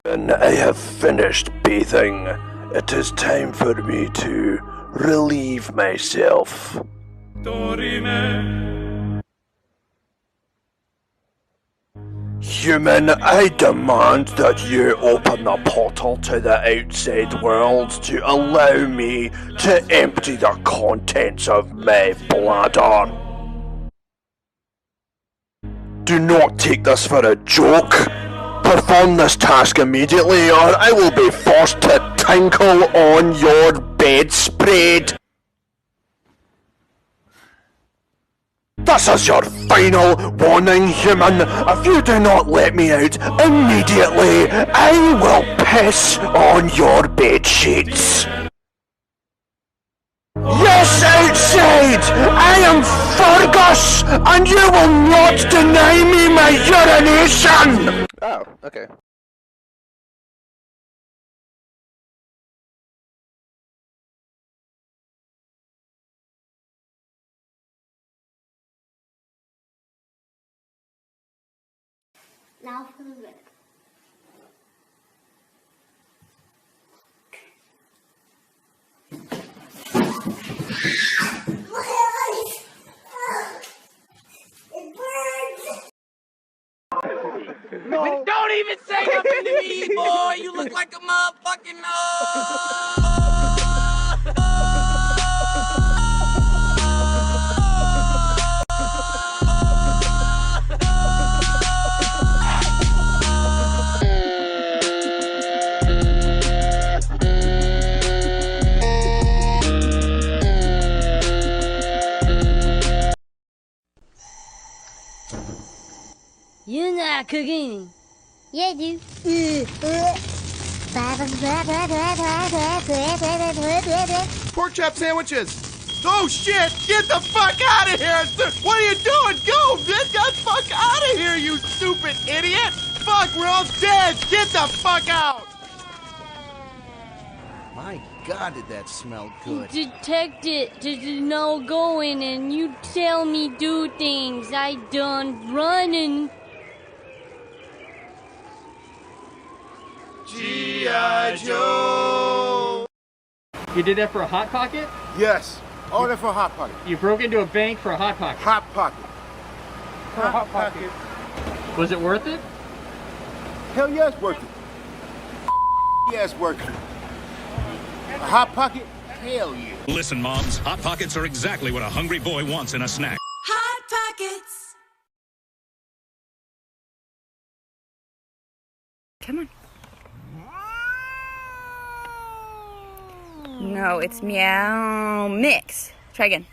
When I have finished bathing, it is time for me to relieve myself. Human, I demand that you open the portal to the outside world to allow me to empty the contents of my bladder. Do not take this for a joke. Perform this task immediately or I will be forced to tinkle on your bedspread. This is your final warning, human. If you do not let me out immediately, I will piss on your bedsheets. Yes, outside! I am Fergus, and you will not deny me my urination! Oh, okay. Now for the rip. No. Don't even say nothing to me, boy! You look like a motherfucking You're not cooking. Yeah, I do. Pork chop sandwiches! Oh shit! Get the fuck out of here! What are you doing? Go! Get the fuck out of here, you stupid idiot! Fuck, we're all dead! Get the fuck out! My god, did that smell good. Detect it. There's no going and you tell me do things. I done running. G.I. Joe! You did that for a Hot Pocket? Yes. All that for a Hot Pocket. You broke into a bank for a Hot Pocket? Hot Pocket. For a Hot Pocket. Was it worth it? Hell yeah, it's worth it. Yeah, it's worth it. A Hot Pocket? Hell yeah. Listen, moms, Hot Pockets are exactly what a hungry boy wants in a snack. Hot Pockets! Come on. No, it's meow mix. Try again.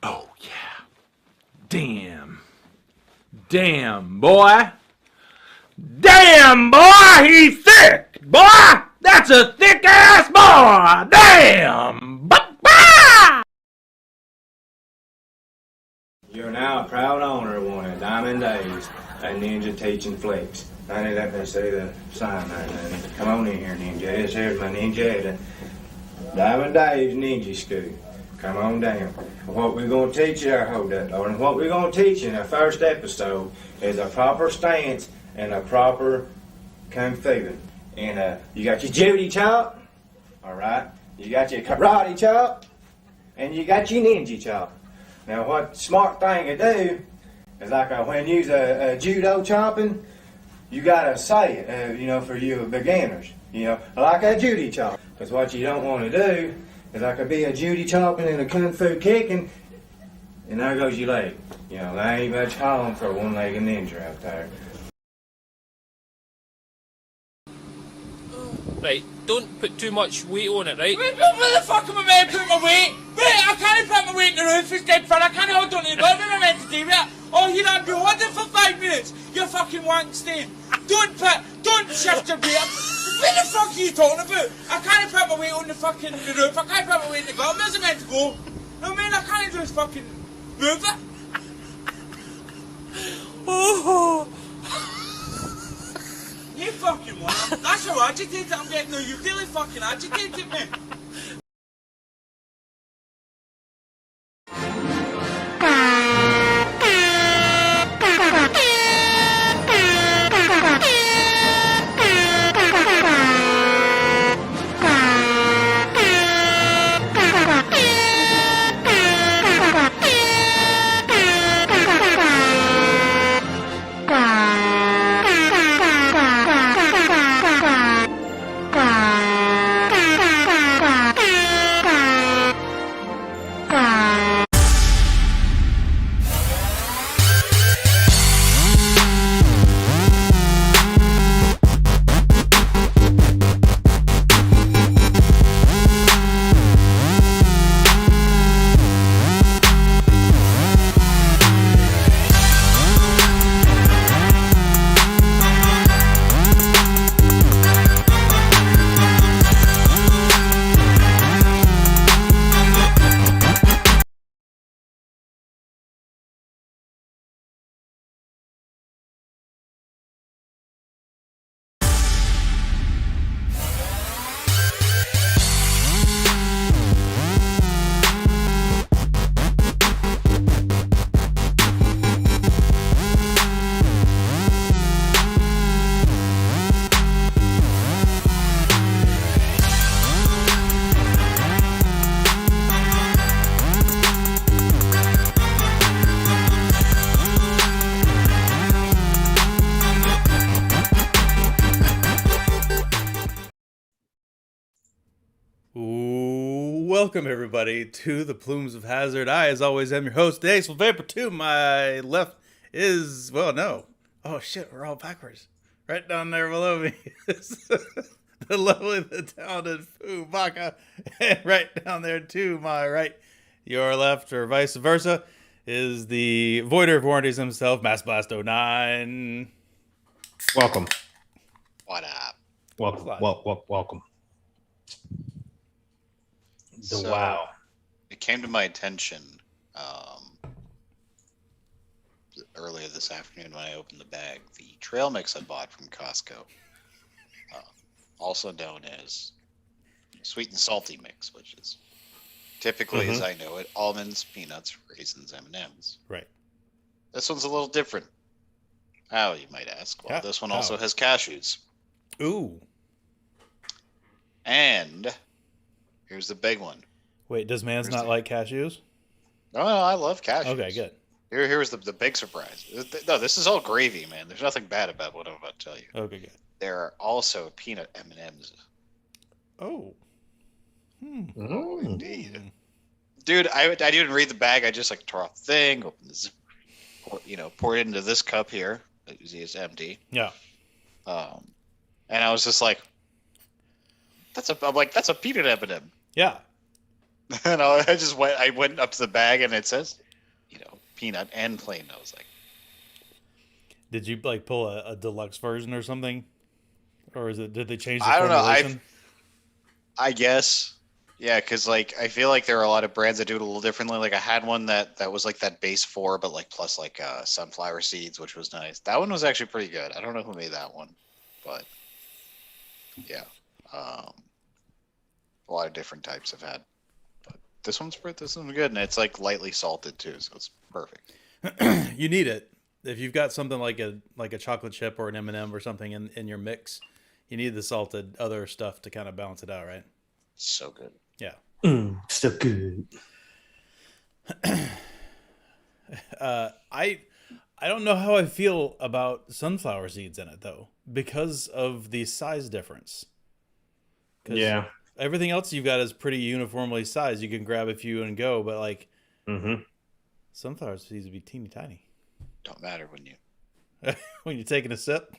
Oh, yeah. Damn. Damn, boy. Damn, boy, he's thick. Boy, that's a thick-ass boy. Damn. You're now a proud owner of one of Diamond Dave's and Ninja Teaching Flicks. I need that to see the sign there. Come on in here, Ninja. Here's my Ninja at Diamond Dave's Ninja School. Come on down. What we're going to teach you, hold that, Lord. What we're going to teach you in our first episode is a proper stance and a proper kung fu. And you got your Judy chop, all right? You got your karate chop, and you got your ninja chop. Now, what smart thing to do is like when you use a judo chopping, you gotta say it, you know, for you beginners, you know, like a Judy chop. Because what you don't want to do is like be a Judy chopping and a kung fu kicking, and there goes your leg. You know, there ain't much home for a one-legged ninja out there. Right, don't put too much weight on it, right? Where the fuck am I meant to put my weight? Wait, I can't put my weight in the roof, it's dead fun, I can't hold on to it. What am I meant to do with it? Oh, here I've been holding for 5 minutes. You fucking wank stain. Don't shift your weight up. What the fuck are you talking about? I can't put my weight on the fucking roof, I can't put my weight in the gutter. Where's it meant to go? No, man, I can't just fucking move it. Oh. You fucking want. That's how agitated I'm getting now. You really fucking agitated me. Welcome, everybody, to the Plumes of Hazard. I, as always, am your host, Ace Vapor. To my left is, well, no. Oh, shit, we're all backwards. Right down there below me is the lovely, the talented Foo Baka. And right down there to my right, your left, or vice versa, is the voider of warranties himself, Mass Blast 09. Welcome. What up? Welcome. Wow. It came to my attention earlier this afternoon when I opened the bag. The trail mix I bought from Costco, also known as sweet and salty mix, which is typically, as I know it, almonds, peanuts, raisins, M&Ms. Right. This one's a little different. How, you might ask? Well, this one also has cashews. Ooh. And here's the big one. Wait, does Mans not like cashews? No, I love cashews. Okay, good. Here's the big surprise. No, this is all gravy, man. There's nothing bad about what I'm about to tell you. Okay, good. There are also peanut M&Ms. Oh. Oh, indeed. Dude, I didn't even read the bag. I just tore off the thing, opened the zip, poured it into this cup here. It's empty. Yeah. And I was just like, that's a peanut M&M. Yeah. And I went up to the bag and it says, peanut and plain. I was like, did you pull a deluxe version or something? Or did they change the I don't formulation? know. I guess. Yeah, because I feel like there are a lot of brands that do it a little differently. I had one that was that base 4, but plus sunflower seeds, which was nice. That one was actually pretty good. I don't know who made that one, but yeah, a lot of different types I've had. But this one's good, and it's lightly salted too, so it's perfect. You need it if you've got something like a chocolate chip or an M&M or something in your mix. You need the salted other stuff to kind of balance it out, right? So good. Yeah. So good. I don't know how I feel about sunflower seeds in it though, because of the size difference. Yeah. Everything else you've got is pretty uniformly sized. You can grab a few and go, but sunflower seeds would be teeny tiny. Don't matter when you when you're taking a sip.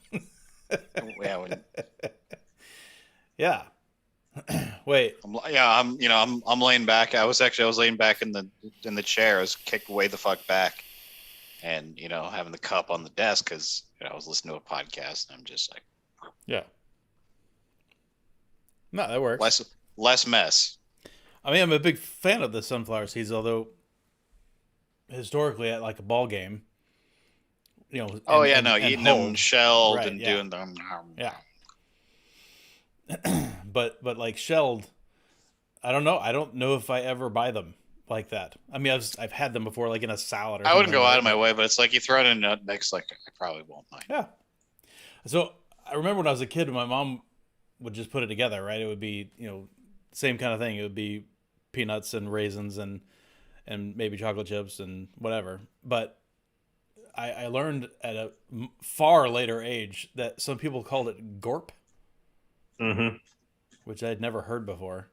Yeah. Yeah. Wait. I'm laying back. I was laying back in the chair. I was kicked way the fuck back, and having the cup on the desk because I was listening to a podcast, and I'm just like, yeah. No, that works. Less mess. I mean, I'm a big fan of the sunflower seeds, although historically at a ball game, eating whole, them shelled right, and yeah. doing them. Yeah. but shelled, I don't know. I don't know if I ever buy them like that. I mean, I've had them before, in a salad or something. I wouldn't go out of my way, but it's you throw it in a nut mix, I probably won't mind. Yeah. So I remember when I was a kid, my mom would just put it together, right? It would be, same kind of thing. It would be peanuts and raisins and maybe chocolate chips and whatever. But I learned at a far later age that some people called it gorp. Mm-hmm. Which I'd never heard before.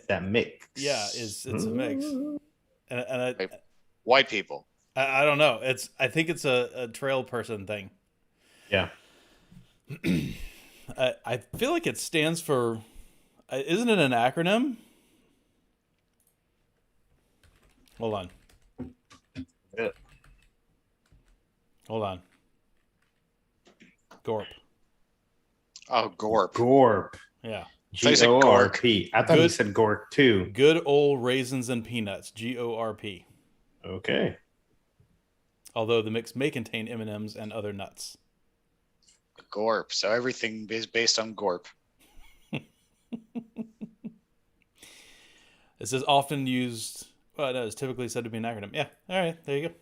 That mix. Yeah, it's a mix. And white people. I don't know. I think it's a trail person thing. Yeah. I feel like it stands for. Isn't it an acronym? Hold on. Yeah. Hold on. Gorp. Oh, gorp. Gorp. Yeah. G-O-R-P. I thought you said gorp too. Good old raisins and peanuts. G-O-R-P. Okay. Although the mix may contain M&Ms and other nuts. Gorp. So everything is based on gorp. It says often used. Well, no, it's typically said to be an acronym. Yeah. All right. There you go.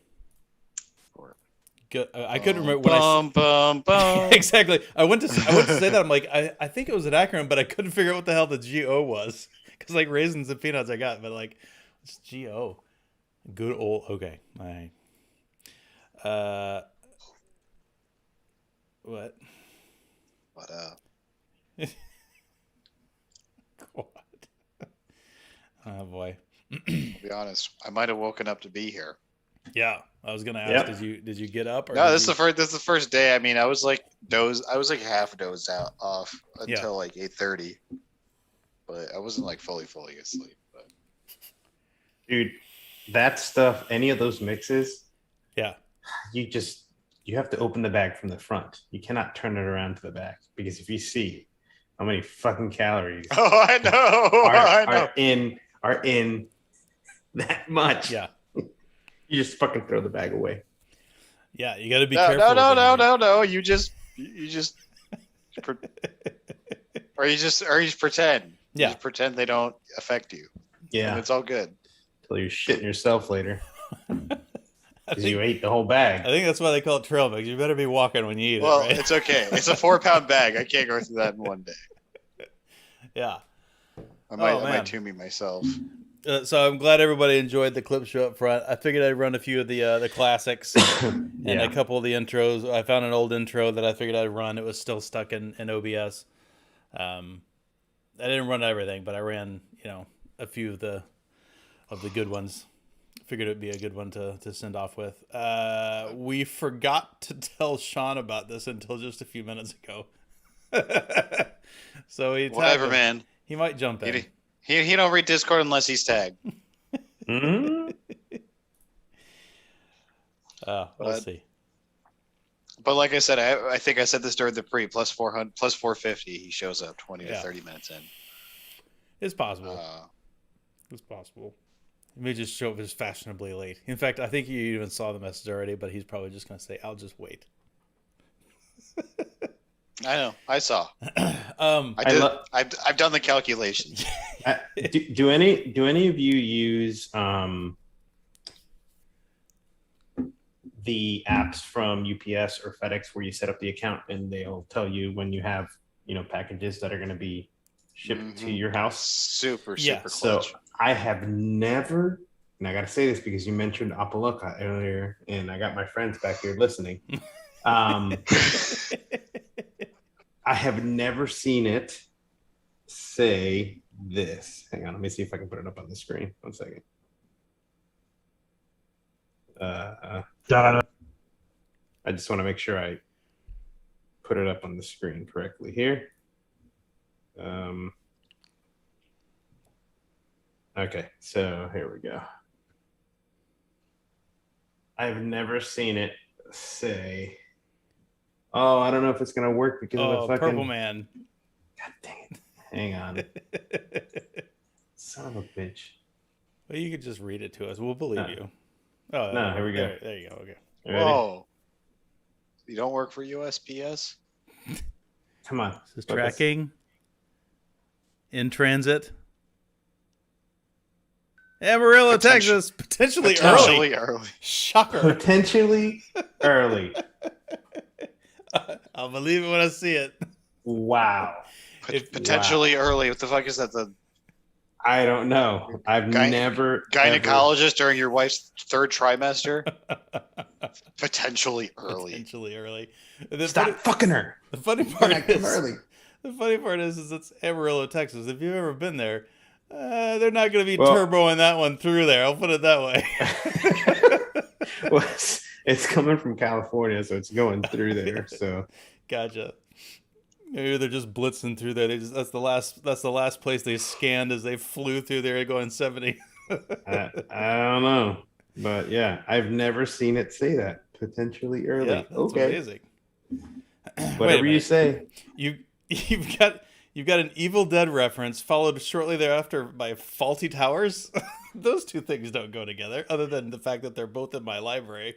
Good. I couldn't remember when exactly. I went to say that. I'm like, I think it was an acronym, but I couldn't figure out what the hell the G-O was. Because raisins and peanuts I got, but it's G-O. Good old. Okay. All right. What? Oh boy. I'll be honest. I might have woken up to be here. Yeah, I was gonna ask. Did you get up? Or no, this is the first day. I mean, I was like half dozed out off until like 8:30, but I wasn't like fully asleep. But dude, that stuff, any of those mixes, yeah, you have to open the bag from the front. You cannot turn it around to the back because if you see how many fucking calories, I know, are in that much. Yeah. You just fucking throw the bag away. Yeah, you got to be careful. No. You just or you just pretend. Yeah. You just pretend they don't affect you. Yeah. And it's all good. Until you're shitting yourself later. Because you ate the whole bag. I think that's why they call it trail mix. You better be walking when you eat it. Well, right? it's okay. It's a 4-pound bag. I can't go through that in one day. Yeah. I might tune me myself. So I'm glad everybody enjoyed the clip show up front. I figured I'd run a few of the classics and a couple of the intros. I found an old intro that I figured I'd run. It was still stuck in OBS. I didn't run everything, but I ran a few of the good ones. Figured it'd be a good one to send off with. We forgot to tell Sean about this until just a few minutes ago. So whatever, man. He might jump in. He don't read Discord unless he's tagged. We'll see. But like I said, I think I said this during the plus 400, plus 450. He shows up 20 to 30 minutes in. It's possible. It's possible. He may just show up as fashionably late. In fact, I think you even saw the message already, but he's probably just going to say, "I'll just wait." I know. I saw. I've done the calculations. Do any of you use the apps from UPS or FedEx where you set up the account and they'll tell you when you have packages that are going to be shipped to your house? Super clutch. So I have never, and I got to say this because you mentioned Apaloka earlier, and I got my friends back here listening. I have never seen it say this. Hang on, let me see if I can put it up on the screen. 1 second. I just want to make sure I put it up on the screen correctly here. Okay, so here we go. I've never seen it say, "Oh, I don't know if it's gonna work because of the fucking Purple Man." God dang it! Hang on, son of a bitch. Well, you could just read it to us. We'll believe you. Oh no! Here we go. There you go. Okay. Whoa! You don't work for USPS? Come on. This is tracking in transit. Amarillo, Texas, potentially early. Shocker. Potentially early. I'll believe it when I see it. Wow. Potentially early. What the fuck is that? I don't know. I've never gynecologist during your wife's 3rd trimester. Potentially early. Potentially early. Stop fucking her. The funny part is early. The funny part is it's Amarillo, Texas. If you've ever been there, they're not going to be turboing that one through there. I'll put it that way. Well, it's coming from California, so it's going through there. So, gotcha. Maybe they're just blitzing through there. That's the last place they scanned as they flew through there going 70. I don't know, but yeah, I've never seen it say that. Potentially early. Yeah, that's amazing. Whatever you say. You've got an Evil Dead reference followed shortly thereafter by Faulty Towers. Those two things don't go together, other than the fact that they're both in my library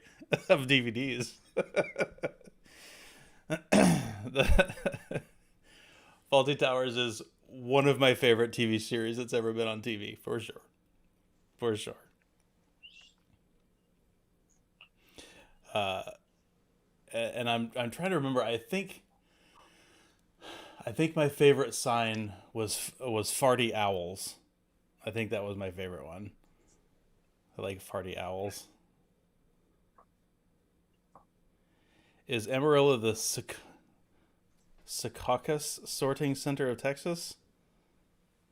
of DVDs. Faulty Towers is one of my favorite TV series that's ever been on TV, for sure. For sure. And I'm trying to remember. I think my favorite sign was Farty Owls. I think that was my favorite one. I like Farty Owls. Is Amarillo the Secaucus sorting center of Texas?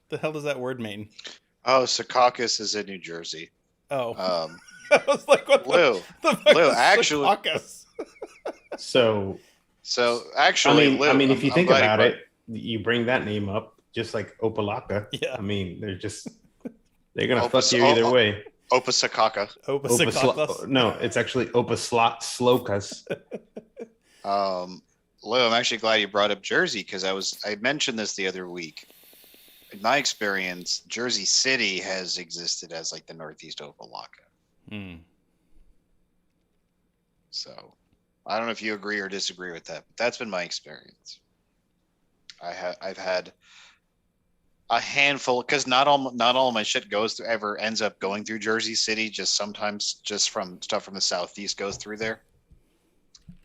The hell does that word mean? Oh, Secaucus is in New Jersey. Oh. I was like, what Lou, the fuck Lou, is actually. Secaucus? So actually, I mean, Lou, if you think about it, you bring that name up, just like Opalaka. Yeah. I mean, they're gonna fuck you either way. Opasakaka. No, it's actually Opaslokas. Lou, I'm actually glad you brought up Jersey because I mentioned this the other week. In my experience, Jersey City has existed as like the Northeast Opalaka. So I don't know if you agree or disagree with that, but that's been my experience. I've had a handful because not all my shit ever ends up going through Jersey City. Just sometimes from stuff from the Southeast goes through there,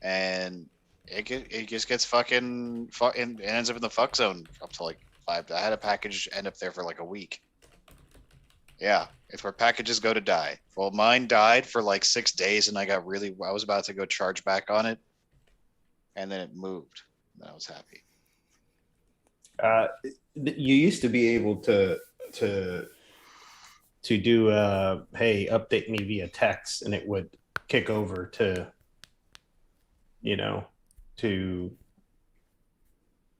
and it just gets fucking and ends up in the fuck zone up to like 5. I had a package end up there for like a week. Yeah, it's where packages go to die. Well, mine died for like 6 days, and I was about to go charge back on it, and then it moved, and I was happy. You used to be able to do hey, update me via text, and it would kick over to to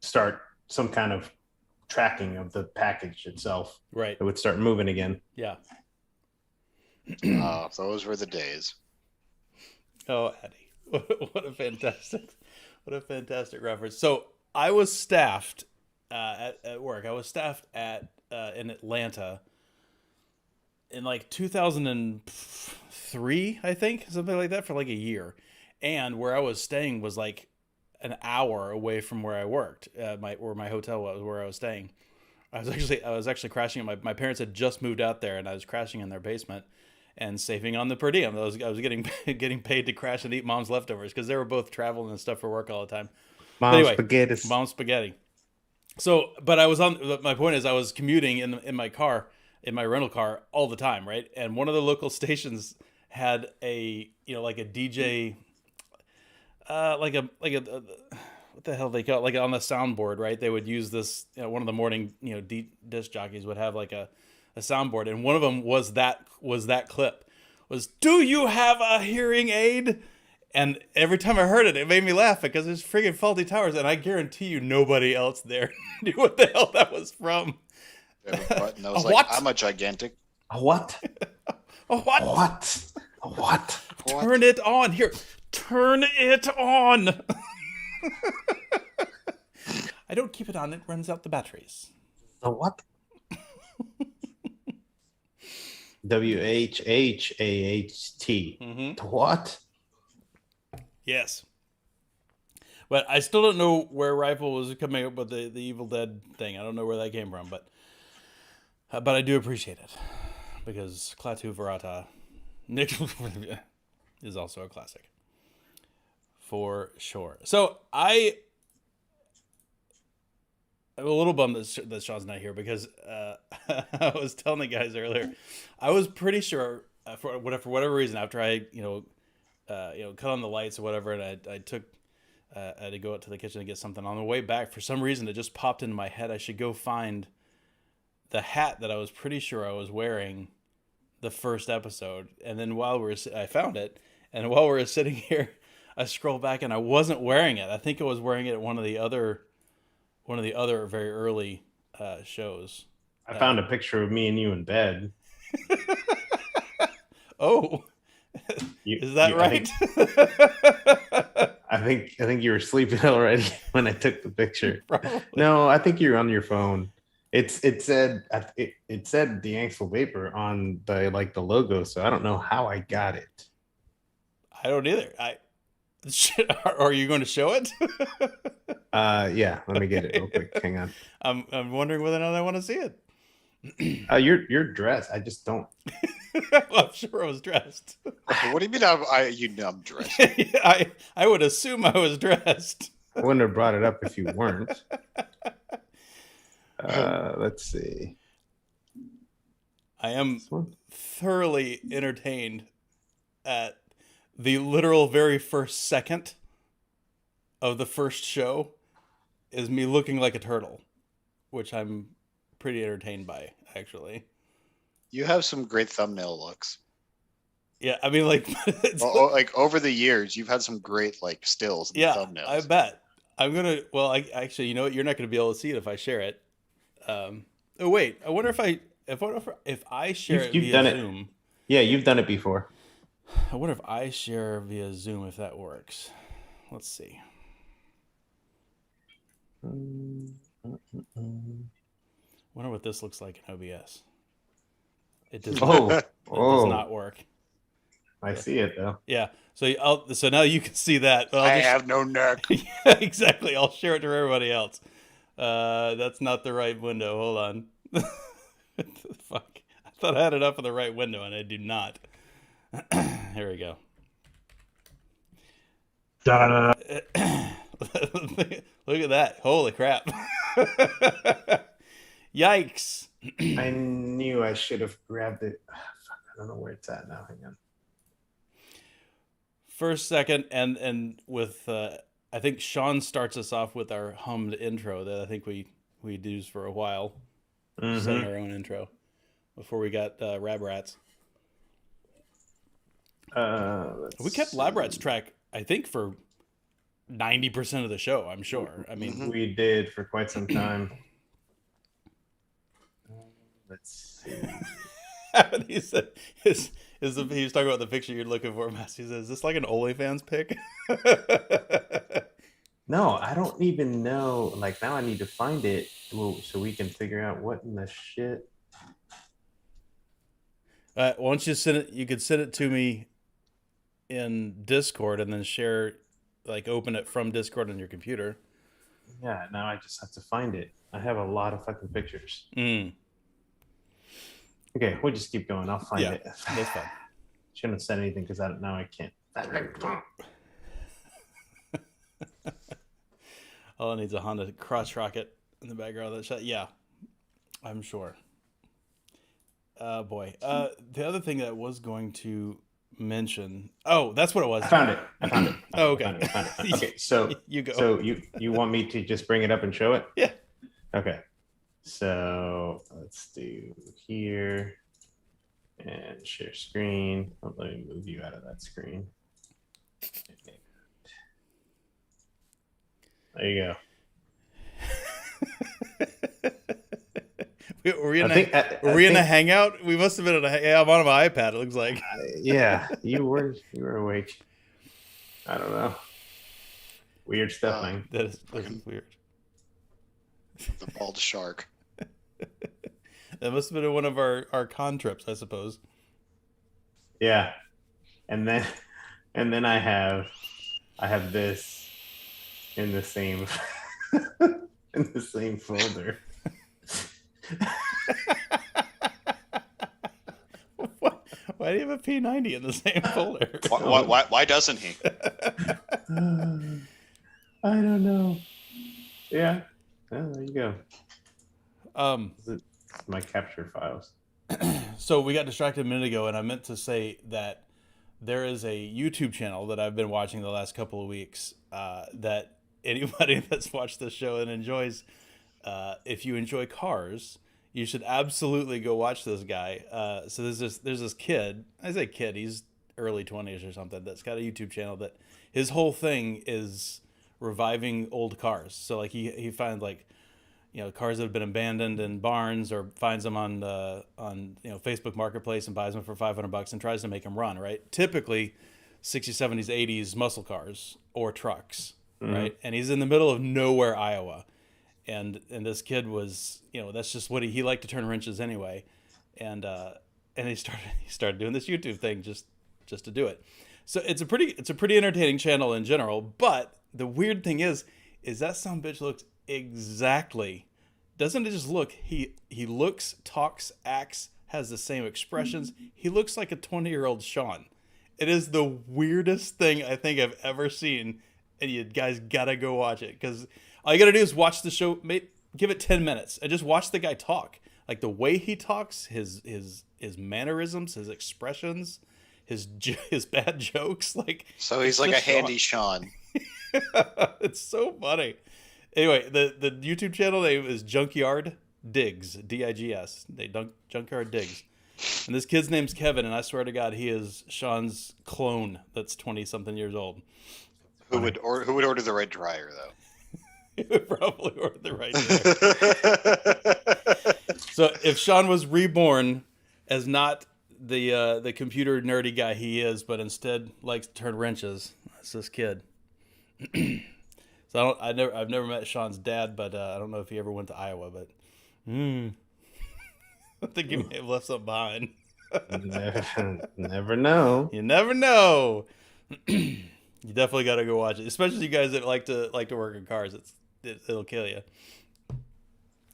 start some kind of tracking of the package itself. Right. It would start moving again. Yeah. Those were the days. Oh, Eddie, what a fantastic reference. So I was staffed at work. I was staffed in Atlanta in like 2003, I think, something like that, for like a year. And where I was staying was like an hour away from where I worked, where my hotel was, where I was staying. I was actually crashing at my parents had just moved out there, and I was crashing in their basement and saving on the per diem. I was getting paid to crash and eat mom's leftovers because they were both traveling and stuff for work all the time. Mom's spaghetti. So, but my point is I was commuting in my car, in my rental car all the time, right? And one of the local stations had a like a DJ, like a what the hell they call it? Like on the soundboard, right? They would use this. One of the morning disc jockeys would have like a soundboard, and one of them was that clip. Do you have a hearing aid? And every time I heard it, it made me laugh because there's friggin' Faulty Towers, and I guarantee you nobody else there knew what the hell that was from. What? No, like, I'm a gigantic. A what? A what? What? A what? Turn it on. Here, turn it on. I don't keep it on. It runs out the batteries. A what? WHHAHT. Mm-hmm. What? Yes. But I still don't know where Rifle was coming up with the Evil Dead thing. I don't know where that came from, but I do appreciate it because Klaatu Barada Nick is also a classic for sure. So I'm a little bummed that Sean's not here because I was telling the guys earlier, I was pretty sure for whatever reason after I cut on the lights or whatever, and I had to go out to the kitchen to get something. On the way back, for some reason, it just popped into my head I should go find the hat that I was pretty sure I was wearing the first episode. And then I found it, and while we were sitting here, I scrolled back and I wasn't wearing it. I think I was wearing it at one of the other very early shows. I found a picture of me and you in bed. Oh. Is that right? I think you were sleeping already when I took the picture. Probably. No, I think you're on your phone. It said the Angstful Vapor on the logo, so I don't know how I got it. I don't either. Are you going to show it? Yeah. Let me get it real quick. Hang on. I'm wondering whether or not I want to see it. You're dressed. I just don't. Well, I'm sure I was dressed. What do you mean? I'm dressed. I would assume I was dressed. I wouldn't have brought it up if you weren't. Let's see. I am thoroughly entertained at the literal very first second of the first show is me looking like a turtle, which I'm pretty entertained by, actually. You have some great thumbnail looks. Yeah, I mean, like, like over the years, you've had some great like stills and thumbnails. I bet. I'm gonna. Well, I actually, you know what? You're not gonna be able to see it if I share it. Oh wait, I wonder if I share it via Zoom. Yeah, you've done it before. I wonder if I share via Zoom if that works. Let's see. Wonder what this looks like in OBS. It does. It does not work. I see it though. Yeah. So now you can see that. I have no neck. Yeah, exactly. I'll share it to everybody else. That's not the right window. Hold on. Fuck. I thought I had it up in the right window, and I do not. Here we go. Look at that. Holy crap. Yikes. I knew I should have grabbed it. Fuck, I don't know where it's at now. Hang on. First, second, and with I think Sean starts us off with our hummed intro that I think we used for a while. Setting our own intro before we got Rab Rats. We kept Lab Rats track, I think, for 90% of the show. I'm sure. I mean, we did for quite some time. Let's see. He said he was talking about the picture you're looking for, Mass. He says, "Is this like an OnlyFans pic?" No, I don't even know. Like now, I need to find it so we can figure out what in the shit. Once you send it, you could send it to me in Discord and then share, like, open it from Discord on your computer. Yeah, now I just have to find it. I have a lot of fucking pictures. Okay, we'll just keep going. I'll find it. That's fine. Shouldn't have said anything because now I can't. All it needs a Honda crotch rocket in the background of that shot. Yeah, I'm sure. Boy. The other thing that I was going to mention. Oh, that's what it was. I found it. Oh, okay. I found it. Okay, so you go. So you want me to just bring it up and show it? Yeah. Okay. So let's do here and share screen. Oh, let me move you out of that screen. There you go. Were we in a hangout? We must have been I'm on my iPad, it looks like. Yeah, you were awake. I don't know. Weird stuff, man. That is weird. The bald shark. That must have been one of our con trips, I suppose. Yeah. And then I have this in the same folder. Why do you have a P90 in the same folder? Why doesn't he? I don't know. Yeah. Oh, there you go. My capture files. So we got distracted a minute ago, and I meant to say that there is a YouTube channel that I've been watching the last couple of weeks that anybody that's watched this show and enjoys, if you enjoy cars, you should absolutely go watch this guy. So there's this kid. I say kid, he's early 20s or something. That's got a YouTube channel that his whole thing is reviving old cars. So like he finds like, you know, cars that have been abandoned in barns, or finds them on Facebook Marketplace and buys them for $500 and tries to make them run, right? Typically 60s, 70s, 80s muscle cars or trucks, right? And he's in the middle of nowhere, Iowa. And this kid was, you know, that's just what he liked to turn wrenches anyway. And he started doing this YouTube thing just to do it. So it's a pretty entertaining channel in general, but the weird thing is that sumbitch looks exactly, doesn't it just look, he looks, talks, acts, has the same expressions. He looks like a 20-year-old Sean. It is the weirdest thing I think I've ever seen, and you guys gotta go watch it, because all you gotta do is watch the show, give it 10 minutes, and just watch the guy talk. Like the way he talks, his mannerisms, his expressions, his bad jokes. Like, so he's like a handy Sean. It's so funny. Anyway, the YouTube channel name is Junkyard Digs, Digs. Junkyard Digs. And this kid's name's Kevin, and I swear to God, he is Sean's clone that's 20-something years old. Who would order the red dryer, though? He would probably order the right dryer. So if Sean was reborn as not the computer nerdy guy he is, but instead likes to turn wrenches, that's this kid. So I've never met Sean's dad, but I don't know if he ever went to Iowa, but I think he may have left something behind. Never know. You never know. You definitely got to go watch it, especially you guys that like to work in cars. It'll kill you.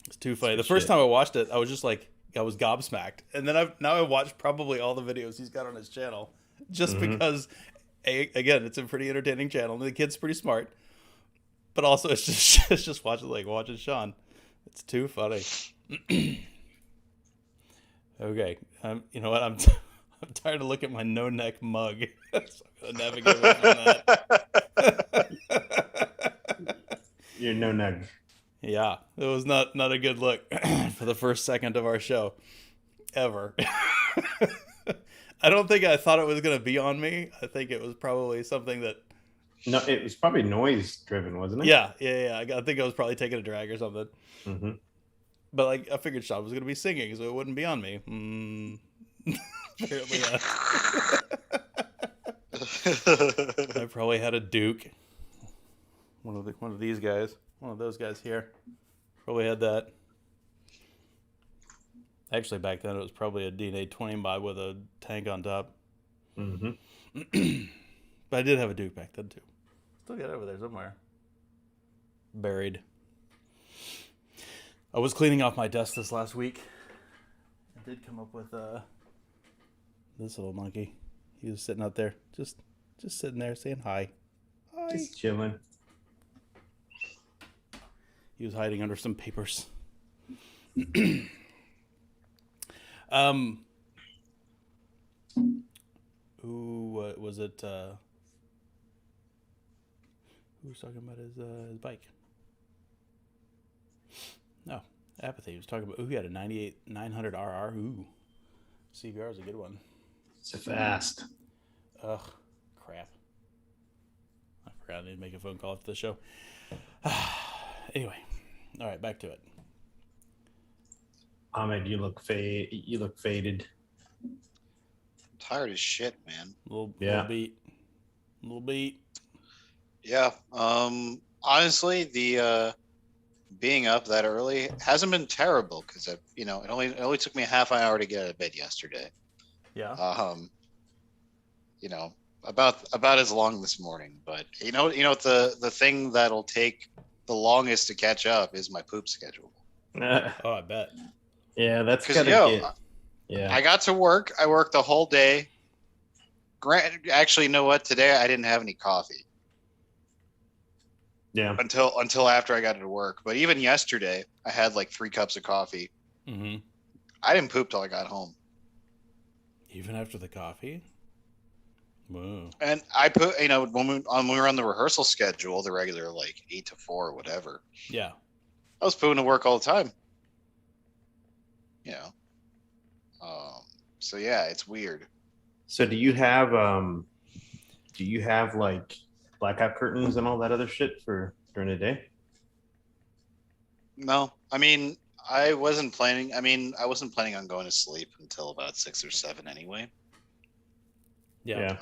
It's too funny. The first time I watched it, I was just like, I was gobsmacked, and then I've watched probably all the videos he's got on his channel, just because. Again, it's a pretty entertaining channel. The kid's pretty smart, but also it's just watching Sean. It's too funny. Okay, you know what? I'm tired of looking at my no neck mug. So I'm gonna navigate away from that. Your no neck. Yeah, it was not a good look for the first second of our show, ever. I don't think I thought it was going to be on me. I think it was probably something that... No, it was probably noise driven, wasn't it? Yeah. I think I was probably taking a drag or something. Mm-hmm. But like, I figured Sean was going to be singing, so it wouldn't be on me. Apparently, I probably had a Duke. One of these guys. One of those guys here. Probably had that. Actually, back then it was probably a DNA 20 mod with a tank on top. Mm-hmm. But I did have a Duke back then too. Still got it over there somewhere. Buried. I was cleaning off my desk this last week. I did come up with this little monkey. He was sitting out there, just sitting there saying hi. Hi. Just chilling. He was hiding under some papers. Who was it? Who was talking about his bike? No, Apathy. He was talking about he had a 98 900 RR. Ooh, CBR is a good one. It's fast. Ugh, crap. I forgot I need to make a phone call after the show. Anyway, all right, back to it. Ahmed, you look faded. I'm tired as shit, man. Little beat. Yeah. Honestly, the being up that early hasn't been terrible because it only took me a half an hour to get out of bed yesterday. Yeah. About as long this morning, but the thing that'll take the longest to catch up is my poop schedule. Oh, I bet. Yeah, that's because I got to work. I worked the whole day. Actually, you know what? Today I didn't have any coffee. Yeah. Until after I got to work. But even yesterday, I had like 3 cups of coffee. Mm-hmm. I didn't poop till I got home. Even after the coffee? Whoa. And I put, when we were on the rehearsal schedule, the regular like 8 to 4 or whatever. Yeah. I was pooping to work all the time. So yeah, it's weird. So do you have like blackout curtains and all that other shit for during the day? No, I mean, I wasn't planning on going to sleep until about 6 or 7 anyway. Yeah.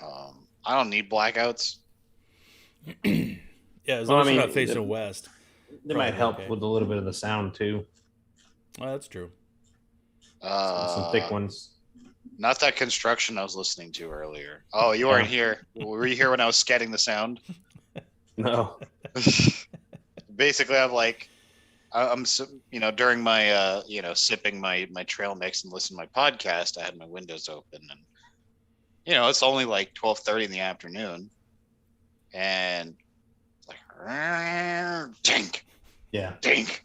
I don't need blackouts. Yeah, as long as you're not facing west. They might help with a little bit of the sound too. Well, that's true. Some thick ones. Not that construction I was listening to earlier. Oh, you weren't here. Were you here when I was scatting the sound? No. Basically, I'm during my sipping my trail mix and listening to my podcast, I had my windows open, and it's only like 12:30 in the afternoon, and it's like dink, yeah, dink.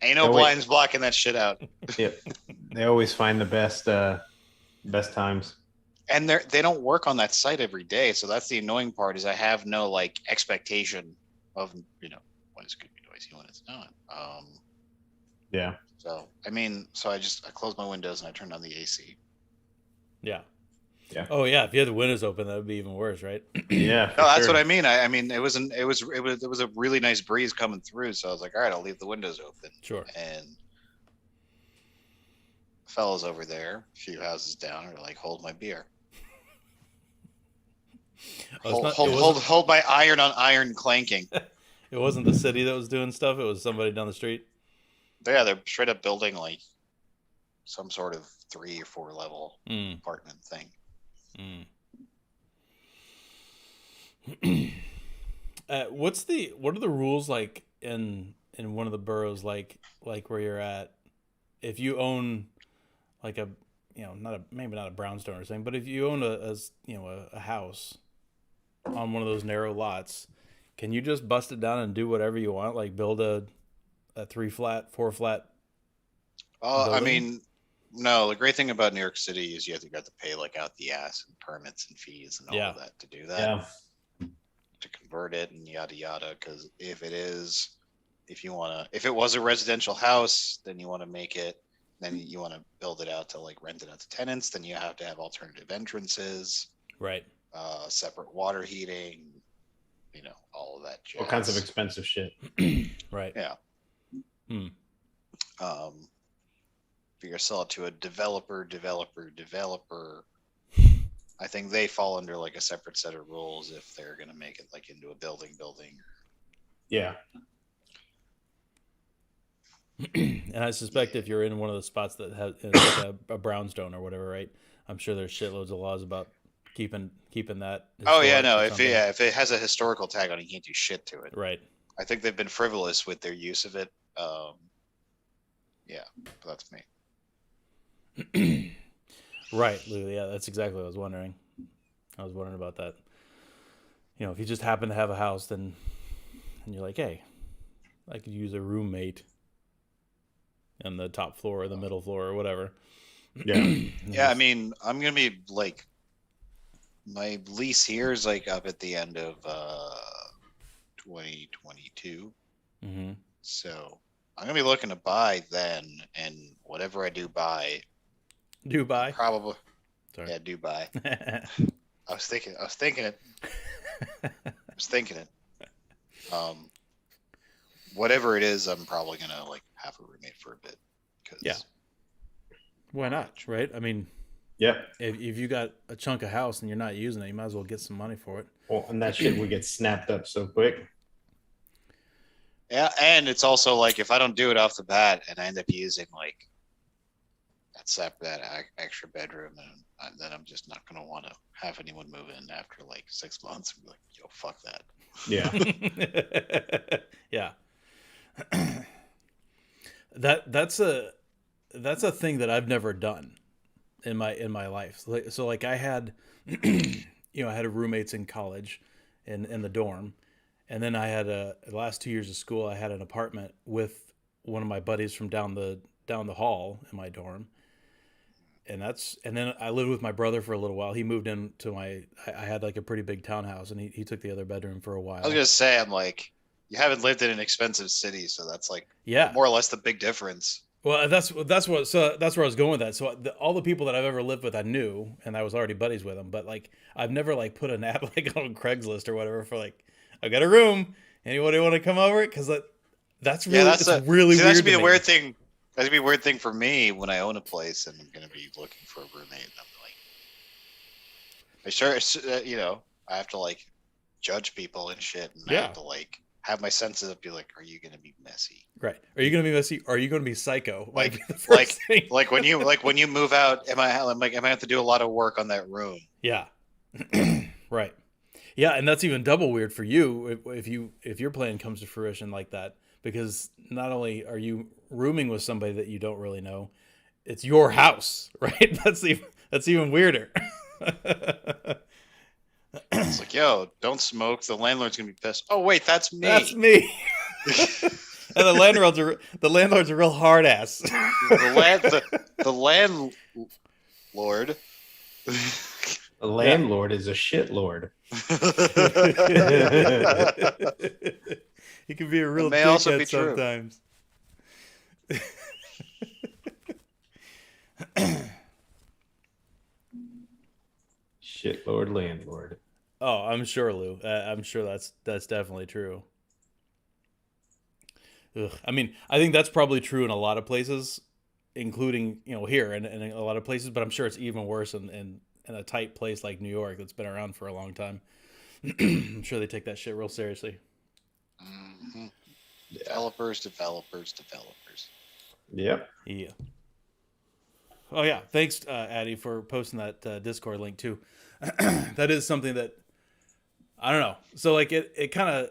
Ain't no blinds blocking that shit out. Yep. They always find the best times. And they don't work on that site every day, so that's the annoying part. Is I have no like expectation of when it's going to be noisy, when it's not. Yeah. So So I closed my windows and I turned on the AC. Yeah. Yeah. Oh yeah, if you had the windows open, that would be even worse, right? Yeah. No, that's what I mean. I mean, it was a really nice breeze coming through, so I was like, all right, I'll leave the windows open. Sure. And fellas over there, a few houses down, are like, hold my beer. Hold my iron on iron clanking. It wasn't the city that was doing stuff. It was somebody down the street. Yeah, they're straight up building like some sort of 3 or 4 level apartment thing. What are the rules like in one of the boroughs, like where you're at? If you own like a, maybe not a brownstone or something, but if you own a house on one of those narrow lots, can you just bust it down and do whatever you want? Like build a 3 flat, 4 flat? I mean, no. The great thing about New York City is you have to pay like out the ass and permits and fees and all of that to do that. Yeah. To convert it and yada yada. Because if it was a residential house, then you want to make it. Then you want to build it out to like rent it out to tenants. Then you have to have alternative entrances. Right. Separate water heating. All of that jazz. All kinds of expensive shit. Right. Yeah. If you're sell it to a developer, I think they fall under like a separate set of rules if they're going to make it like into a building. Yeah. And I suspect if you're in one of the spots that has like a brownstone or whatever, right? I'm sure there's shitloads of laws about keeping that. Oh yeah, no. If it has a historical tag on it, you can't do shit to it. Right. I think they've been frivolous with their use of it. Yeah, but that's me. Right, Lou. Yeah, that's exactly what I was wondering. I was wondering about that. If you just happen to have a house, and you're like, hey, I could use a roommate on the top floor or the middle floor or whatever. Yeah. Yeah, I mean, I'm gonna be like, my lease here is like up at the end of 2022. Mm-hmm. So I'm gonna be looking to buy then, and whatever I do buy. Dubai? Probably. Sorry. Yeah, Dubai. I was thinking it. Whatever it is, I'm probably gonna like have a roommate for a bit. Yeah. Why not? Right? I mean, yeah. If you got a chunk of house and you're not using it, you might as well get some money for it. Well, and that shit would get snapped up so quick. Yeah, and it's also like if I don't do it off the bat and I end up using like that extra bedroom, and then I'm just not gonna want to have anyone move in after like 6 months and be like, yo, fuck that. Yeah. Yeah. That's a thing that I've never done in my life. So like I had I had roommates in college in the dorm, and then I had the last 2 years of school I had an apartment with one of my buddies from down the hall in my dorm. And then I lived with my brother for a little while. He moved into I had like a pretty big townhouse, and he took the other bedroom for a while. I was gonna say, I'm like, you haven't lived in an expensive city, so that's like more or less the big difference. Well, that's where I was going with that. So all the people that I've ever lived with, I knew, and I was already buddies with them. But like, I've never like put an ad like on Craigslist or whatever for like, I've got a room. Anybody want to come over? Because that's really really weird. That's be a weird thing. That'd be a weird thing for me when I own a place and I'm going to be looking for a roommate. And I'm like, I have to like judge people and shit, and I have to like have my senses up. Be like, are you going to be messy? Right? Are you going to be messy? Are you going to be psycho? Like when you move out, am I have to do a lot of work on that room? Yeah. Right. Yeah, and that's even double weird for you if your plan comes to fruition like that, because not only are you rooming with somebody that you don't really know, it's your house, right? That's even weirder. It's like, yo, don't smoke. The landlord's gonna be pissed. Oh wait, that's me. That's me. And the landlord's a real hard ass. The landlord. The landlord is a shitlord. He can be a real dickhead sometimes. Shit, Lord landlord. Oh, I'm sure, Lou. I'm sure that's definitely true. Ugh. I mean, I think that's probably true in a lot of places, including here and a lot of places. But I'm sure it's even worse in a tight place like New York that's been around for a long time. I'm sure they take that shit real seriously. Mm-hmm. Developers. Yep. Yeah. Oh yeah, thanks, Addy, for posting that Discord link too. That is something that I don't know. So like it kind of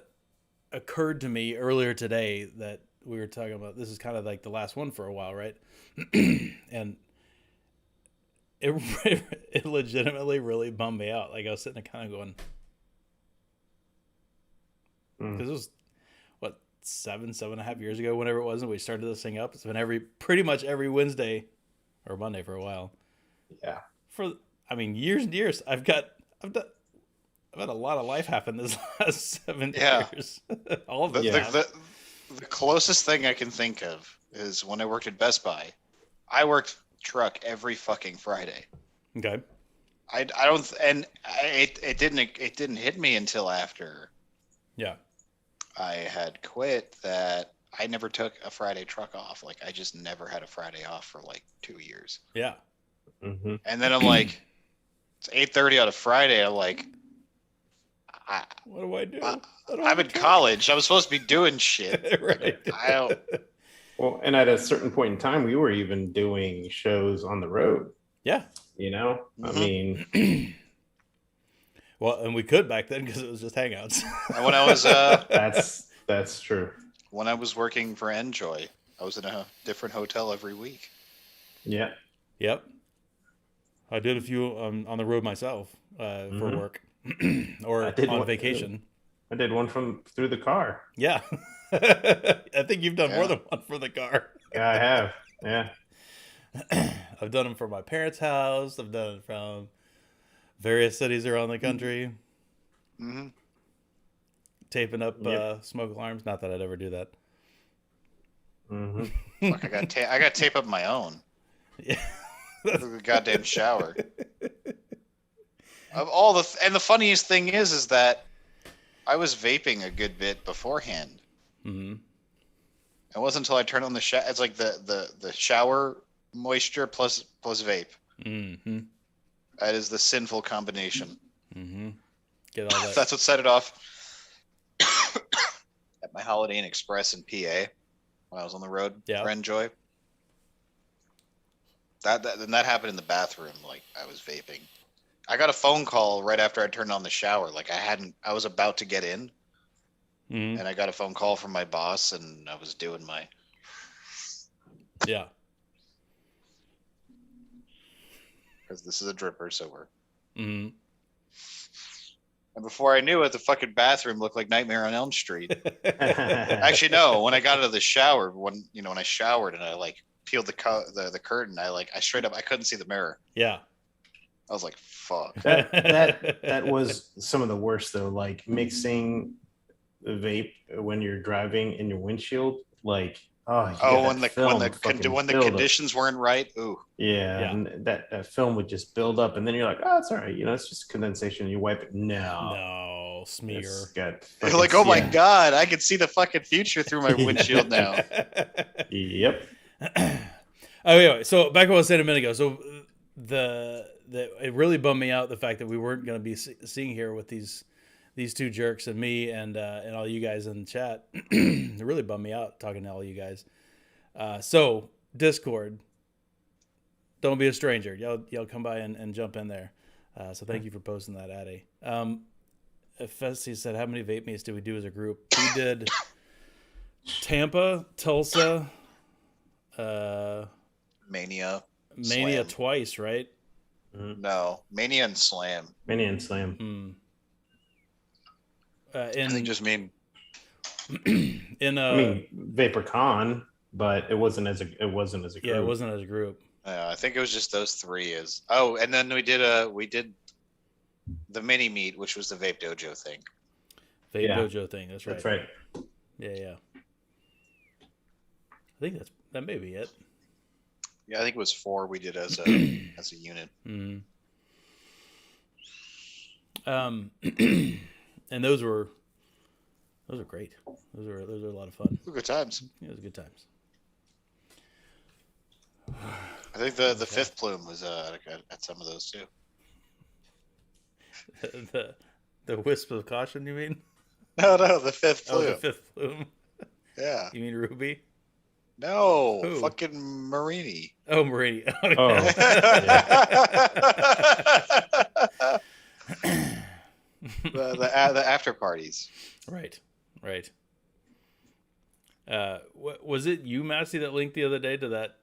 occurred to me earlier today that we were talking about this is kind of like the last one for a while, right? And it legitimately really bummed me out. Like I was sitting there kind of going, because it was what 7.5 years ago, whenever it was, and we started this thing up. It's been pretty much every Wednesday or Monday for a while. Yeah. Years and years. I've had a lot of life happen this last 7 years. All of it. The closest thing I can think of is when I worked at Best Buy. I worked truck every fucking Friday. Okay. It didn't hit me until after. Yeah. I had quit that I never took a Friday truck off. Like I just never had a Friday off for like 2 years. Yeah. Mm-hmm. And then I'm like, it's 8:30 on a Friday. I'm like, what do I do? I'm in college. I'm supposed to be doing shit. Right. I don't. Well, and at a certain point in time, we were even doing shows on the road. Yeah. Mm-hmm. I mean. Well, and we could back then because it was just hangouts. And when I was that's true. When I was working for Enjoy, I was in a different hotel every week. Yeah. Yep. I did a few on the road myself for work or on vacation. I did one through the car. Yeah. I think you've done more than one for the car. Yeah, I have. Yeah. I've done them for my parents' house. I've done it from various cities around the country. Mm-hmm. Taping up smoke alarms. Not that I'd ever do that. Mm-hmm. Fuck, I got tape up my own. Yeah. The goddamn shower. Of all the funniest thing is that I was vaping a good bit beforehand. Mm-hmm. It wasn't until I turned on the shower. It's like the shower moisture plus vape. Mm-hmm. That is the sinful combination. Mm-hmm. Get all that. That's what set it off. At my Holiday Inn Express in PA, when I was on the road for Enjoy. That happened in the bathroom. Like I was vaping. I got a phone call right after I turned on the shower. Like I was about to get in, and I got a phone call from my boss, and I was doing my. Yeah. Because this is a dripper, so we're. Mm-hmm. And before I knew it, the fucking bathroom looked like Nightmare on Elm Street. Actually, no. When I got out of the shower, when I showered and I like peeled the curtain, I straight up I couldn't see the mirror. Yeah. I was like, fuck. That was some of the worst though. Like mixing the vape when you're driving in your windshield, like when the conditions weren't right. Ooh. Yeah. And that film would just build up, and then you're like, oh, it's all right. It's just condensation. You wipe it. No, smear. You're like, oh my god, I can see the fucking future through my windshield now. Yep. Anyway, so back to what I was saying a minute ago. So it really bummed me out the fact that we weren't going to be seeing here with these two jerks and me and all you guys in the chat. It really bummed me out talking to all you guys. So Discord, don't be a stranger. Y'all come by and jump in there. So thank you for posting that, Addy. Fessy said, how many vape meets did we do as a group? We did Tampa, Tulsa, Mania Slam. Twice, right? No, Mania and Slam. I think just mean VaporCon, but it wasn't as a group. Yeah, it wasn't as a group. I think it was just those three. And then we did the mini meet, which was the Vape Dojo thing. Dojo thing. That's right. That's right. Yeah. I think that may be it. Yeah, I think it was 4 we did as a as a unit. Mm. And those were great. Those are a lot of fun. Good times. Yeah, it was good times. I think the 5th plume was at some of those too. The wisp of caution, you mean? No, the 5th plume. Oh, the 5th plume. Yeah. You mean Ruby? No, Who? fucking Marini. Oh, Marini. Oh. the after parties. Right. Was it you, Massey, that linked the other day to that?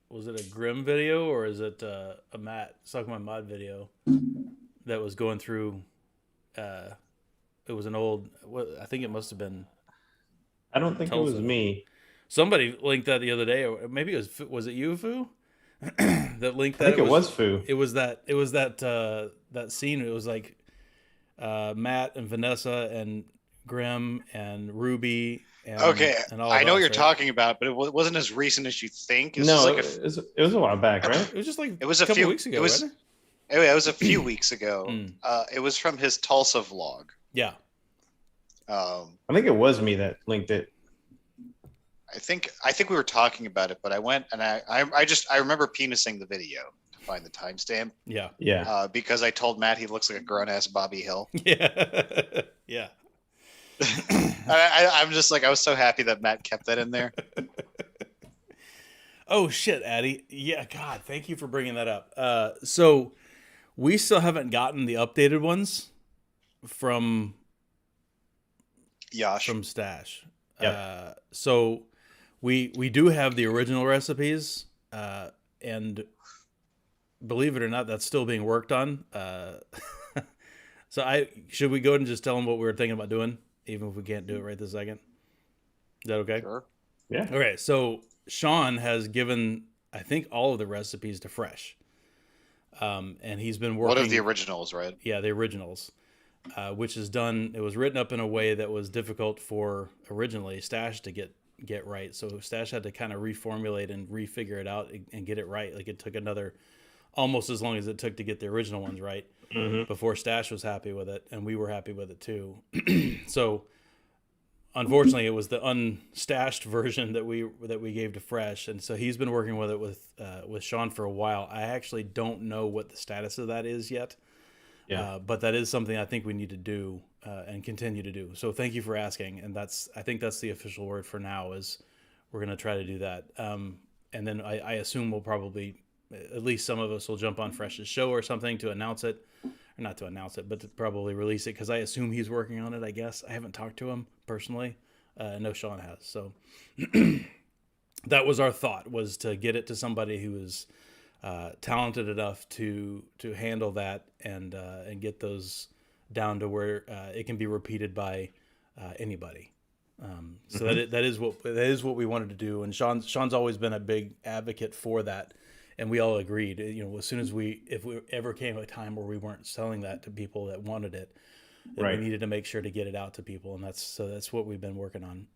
Was it a Grim video or is it a Matt Suck My Mod video that was going through? It was an old. I think it must have been. I don't think Tulsa. it was me. Somebody linked that the other day, or maybe it was it you, Fu? That linked that. I think it was Fu. It was that that scene. It was like Matt and Vanessa and Grim and Ruby. And, okay, and all I know what you're right? talking about, but it wasn't as recent as you think. It was No, just like it was a while back, right? It was just like it was a a couple few weeks ago. It was, wasn't it? Anyway, it was a few weeks ago. Mm. It was from his Tulsa vlog. Yeah. I think it was me that linked it. I think we were talking about it, but I went and I remember penising the video to find the timestamp. Yeah. Because I told Matt he looks like a grown ass Bobby Hill. Yeah. Yeah. I'm just like, I was so happy that Matt kept that in there. Oh shit, Addy. Yeah, God, thank you for bringing that up. So we still haven't gotten the updated ones from Yash. From Stash. Yep. So we do have the original recipes, and believe it or not, that's still being worked on. So should we go ahead and just tell them what we were thinking about doing, even if we can't do it right this second? Is that okay? Sure. Yeah. Okay, so Sean has given, I think, all of the recipes to Fresh. And he's been working... What are the originals, right? Yeah, the originals. Which is done... It was written up in a way that was difficult for, originally, Stash to get right. So Stash had to kind of reformulate and refigure it out and get it right. Like, it took almost as long as it took to get the original ones right. Mm-hmm. Before Stash was happy with it, and we were happy with it too. So... Unfortunately, it was the unstashed version that we gave to Fresh, and so he's been working with it with Sean for a while. I actually don't know what the status of that is yet, but that is something I think we need to do and continue to do. So thank you for asking, and I think that's the official word for now. Is we're going to try to do that, and then I assume we'll probably, at least some of us will jump on Fresh's show or something to announce it. Or not to announce it, but to probably release it, because I assume he's working on it, I guess. I haven't talked to him personally. I know Sean has. So that was our thought, was to get it to somebody who is talented enough to handle that and get those down to where it can be repeated by anybody. So that is what we wanted to do. And Sean's always been a big advocate for that. And we all agreed, as soon as if we ever came a time where we weren't selling that to people that wanted it, then we needed to make sure to get it out to people. And that's what we've been working on.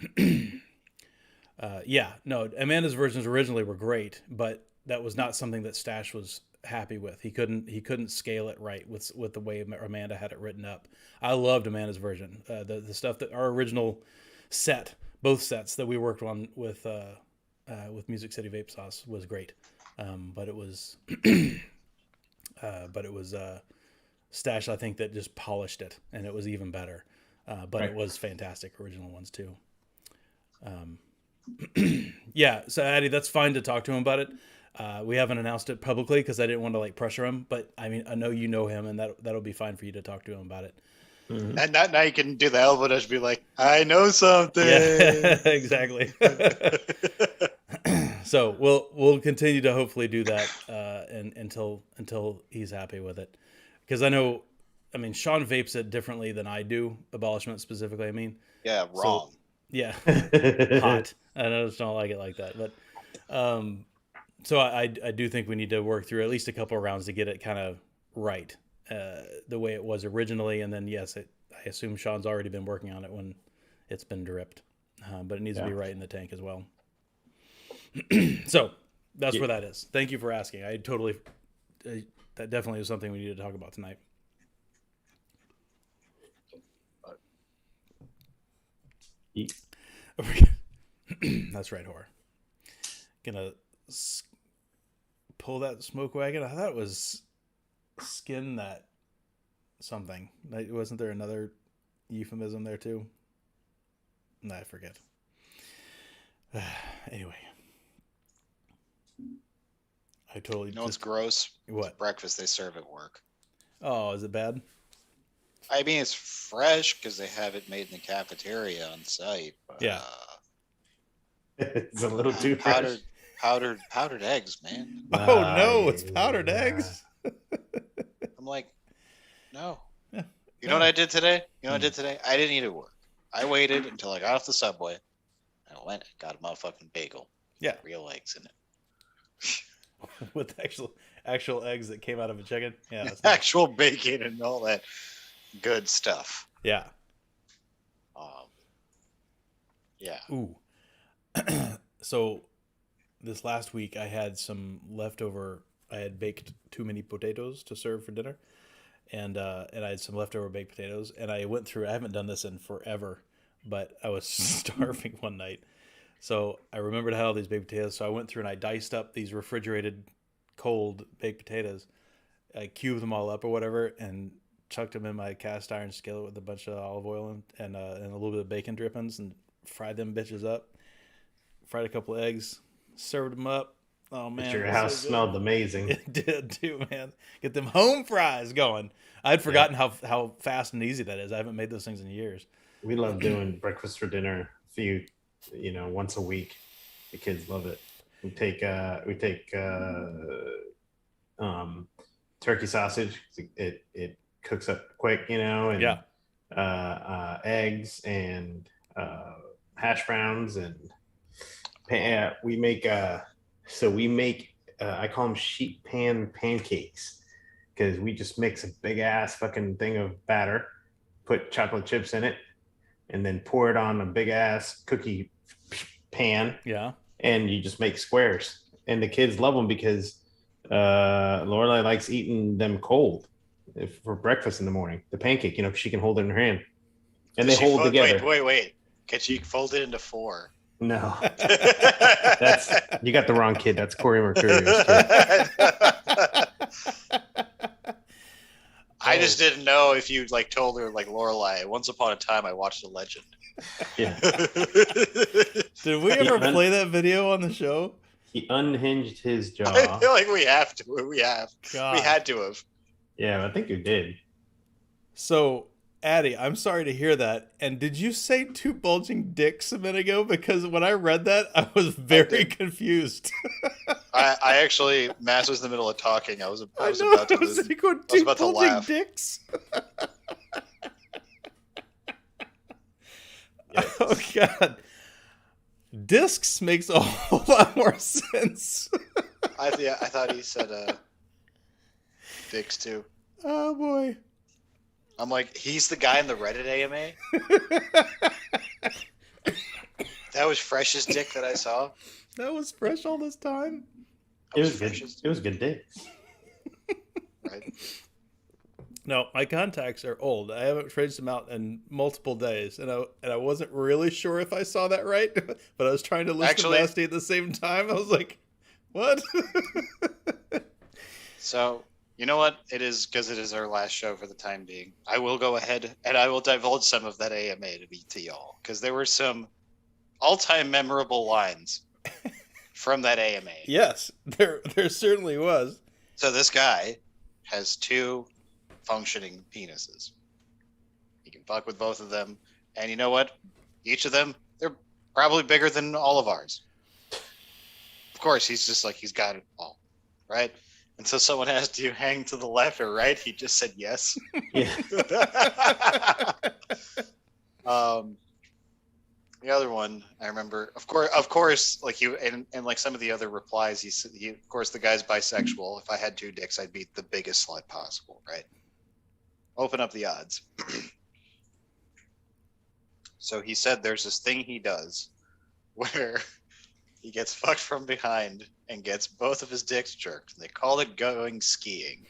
Amanda's versions originally were great, but that was not something that Stash was happy with. He couldn't scale it right with the way Amanda had it written up. I loved Amanda's version. The stuff that our original set, both sets that we worked on with Music City Vape Sauce was great. But it was Stash, I think, that just polished it, and it was even better. But it was fantastic, original ones too. So Addy, that's fine to talk to him about it. We haven't announced it publicly because I didn't want to pressure him, but I mean, I know you know him, and that'll be fine for you to talk to him about it. Mm-hmm. And now you can do the elbow dash, be like, I know something. Yeah, exactly. So we'll continue to hopefully do that until he's happy with it, because Sean vapes it differently than I do, abolishment specifically. Wrong. Hot. I just don't like it like that, but so I do think we need to work through at least a couple of rounds to get it kind of right, the way it was originally, and then I assume Sean's already been working on it when it's been dripped, but it needs to be right in the tank as well. So that's where that is. Thank you for asking. That definitely is something we need to talk about tonight. That's right, whore. Gonna pull that smoke wagon. I thought it was skin that something. Wasn't there another euphemism there too? No, I forget. Anyway. I totally. You know what's gross? What? It's breakfast they serve at work. Oh, is it bad? I mean, it's fresh because they have it made in the cafeteria on site. But, yeah. It's a little too fresh. Powdered eggs, man. Oh no, it's powdered eggs. I'm like, no. Yeah. You know what I did today? I didn't eat at work. I waited until I got off the subway. I went and got a motherfucking bagel. Yeah. Real eggs in it. With actual eggs that came out of a chicken. Yeah. That's actual bacon and all that good stuff. Yeah. Yeah. Ooh. So this last week I had some leftover. I had baked too many potatoes to serve for dinner, and I had some leftover baked potatoes. And I went through. I haven't done this in forever, but I was starving one night, so I remembered I had all these baked potatoes. So I went through and I diced up these refrigerated, cold baked potatoes. I cubed them all up or whatever, and chucked them in my cast iron skillet with a bunch of olive oil and a little bit of bacon drippings, and fried them bitches up. Fried a couple of eggs, served them up. Oh man, your house smelled amazing. It did too, man. Get them home fries going. I'd forgotten how fast and easy that is. I haven't made those things in years. We love doing breakfast for dinner once a week. The kids love it. We take turkey sausage. It cooks up quick, and eggs and hash browns, and we make I call them sheet pan pancakes, because we just mix a big ass fucking thing of batter, put chocolate chips in it, and then pour it on a big ass cookie pan. Yeah. And you just make squares, and the kids love them because Lorelai likes eating them cold for breakfast in the morning. The pancake, she can hold it in her hand, and they hold together. Wait. Can she fold it into 4? No, you got the wrong kid. That's Corey Mercurio's kid. I just didn't know if you told her Lorelai. Once upon a time, I watched a legend. Yeah. Did we ever play that video on the show? He unhinged his jaw. I feel like we have to. We have. God. We had to have. Yeah, I think you did. So, Addie, I'm sorry to hear that. And did you say 2 bulging dicks a minute ago? Because when I read that, I was very confused. I actually, Mass was in the middle of talking. I was about to laugh. Dicks. Oh God, discs makes a whole lot more sense. I thought he said dicks too. Oh boy. I'm like, he's the guy in the Reddit AMA. That was freshest dick that I saw. That was fresh all this time. It was good. It was good dick. Right. No, my contacts are old. I haven't changed them out in multiple days, and I wasn't really sure if I saw that right, but I was trying to listen to Nasty at the same time. I was like, "What?" So you know what? It is because it is our last show for the time being. I will go ahead and I will divulge some of that AMA to y'all, because there were some all-time memorable lines from that AMA. Yes, there certainly was. So this guy has 2 functioning penises. He can fuck with both of them, and you know what? Each of them, they're probably bigger than all of ours. Of course, he's just he's got it all, right? And so someone asked, do you hang to the left or right? He just said yes. Yeah. The other one, I remember, of course, and some of the other replies, he said, of course, the guy's bisexual. If I had 2 dicks, I'd be the biggest slut possible, right? Open up the odds. So he said there's this thing he does where he gets fucked from behind and gets both of his dicks jerked. They call it going skiing.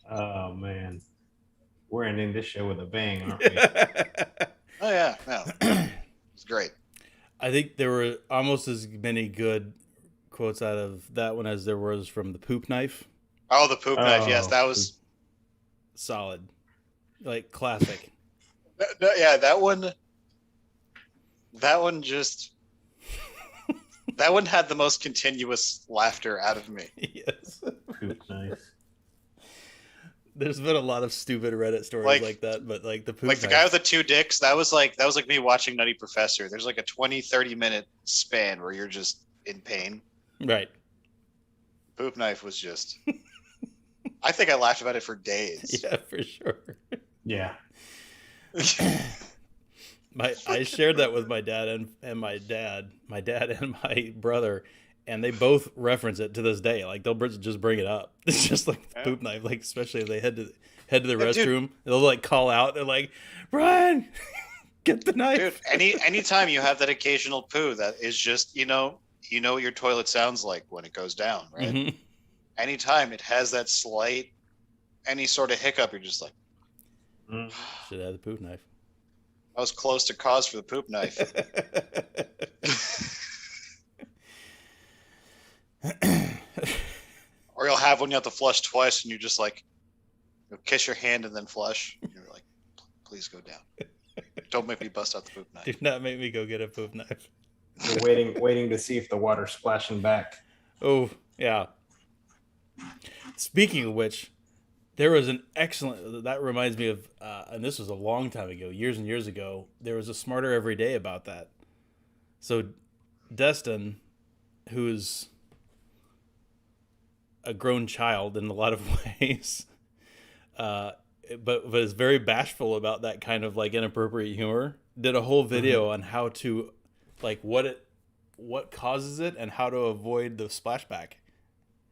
Oh man, we're ending this show with a bang, aren't we? Oh yeah, no, it's great. I think there were almost as many good quotes out of that one as there was from the poop knife. Oh, the poop knife. Yes, that was solid, like classic. Yeah, that one just that one had the most continuous laughter out of me. Yes, poop knife. There's been a lot of stupid Reddit stories like that, but like the poop like the knife. guy with the 2 dicks, that was like me watching Nutty Professor. There's like a 20-30 minute span where you're just in pain. Right. Poop knife was just I think I laughed about it for days. Yeah, for sure. Yeah. I shared that with my dad and my dad and my brother, and they both reference it to this day. Like they'll just bring it up. It's just like the poop knife, like especially if they head to the restroom, they'll like call out. They're like, "Brian, get the knife." Dude, anytime you have that occasional poo that is just you know what your toilet sounds like when it goes down, right? Mm-hmm. Anytime it has that slight any sort of hiccup, you're just like, should have the poop knife. I was close to cause for the poop knife. Or you'll have one you have to flush twice, and you just like you'll kiss your hand and then flush. And you're like, please go down. Don't make me bust out the poop knife. Do not make me go get a poop knife. You're waiting to see if the water's splashing back. Oh yeah. Speaking of which, there was an excellent. That reminds me of, and this was a long time ago, years and years ago. There was a Smarter Every Day about that. So, Destin, who's a grown child in a lot of ways, but is very bashful about that kind of like inappropriate humor, did a whole video on how to, like, what causes it and how to avoid the splashback.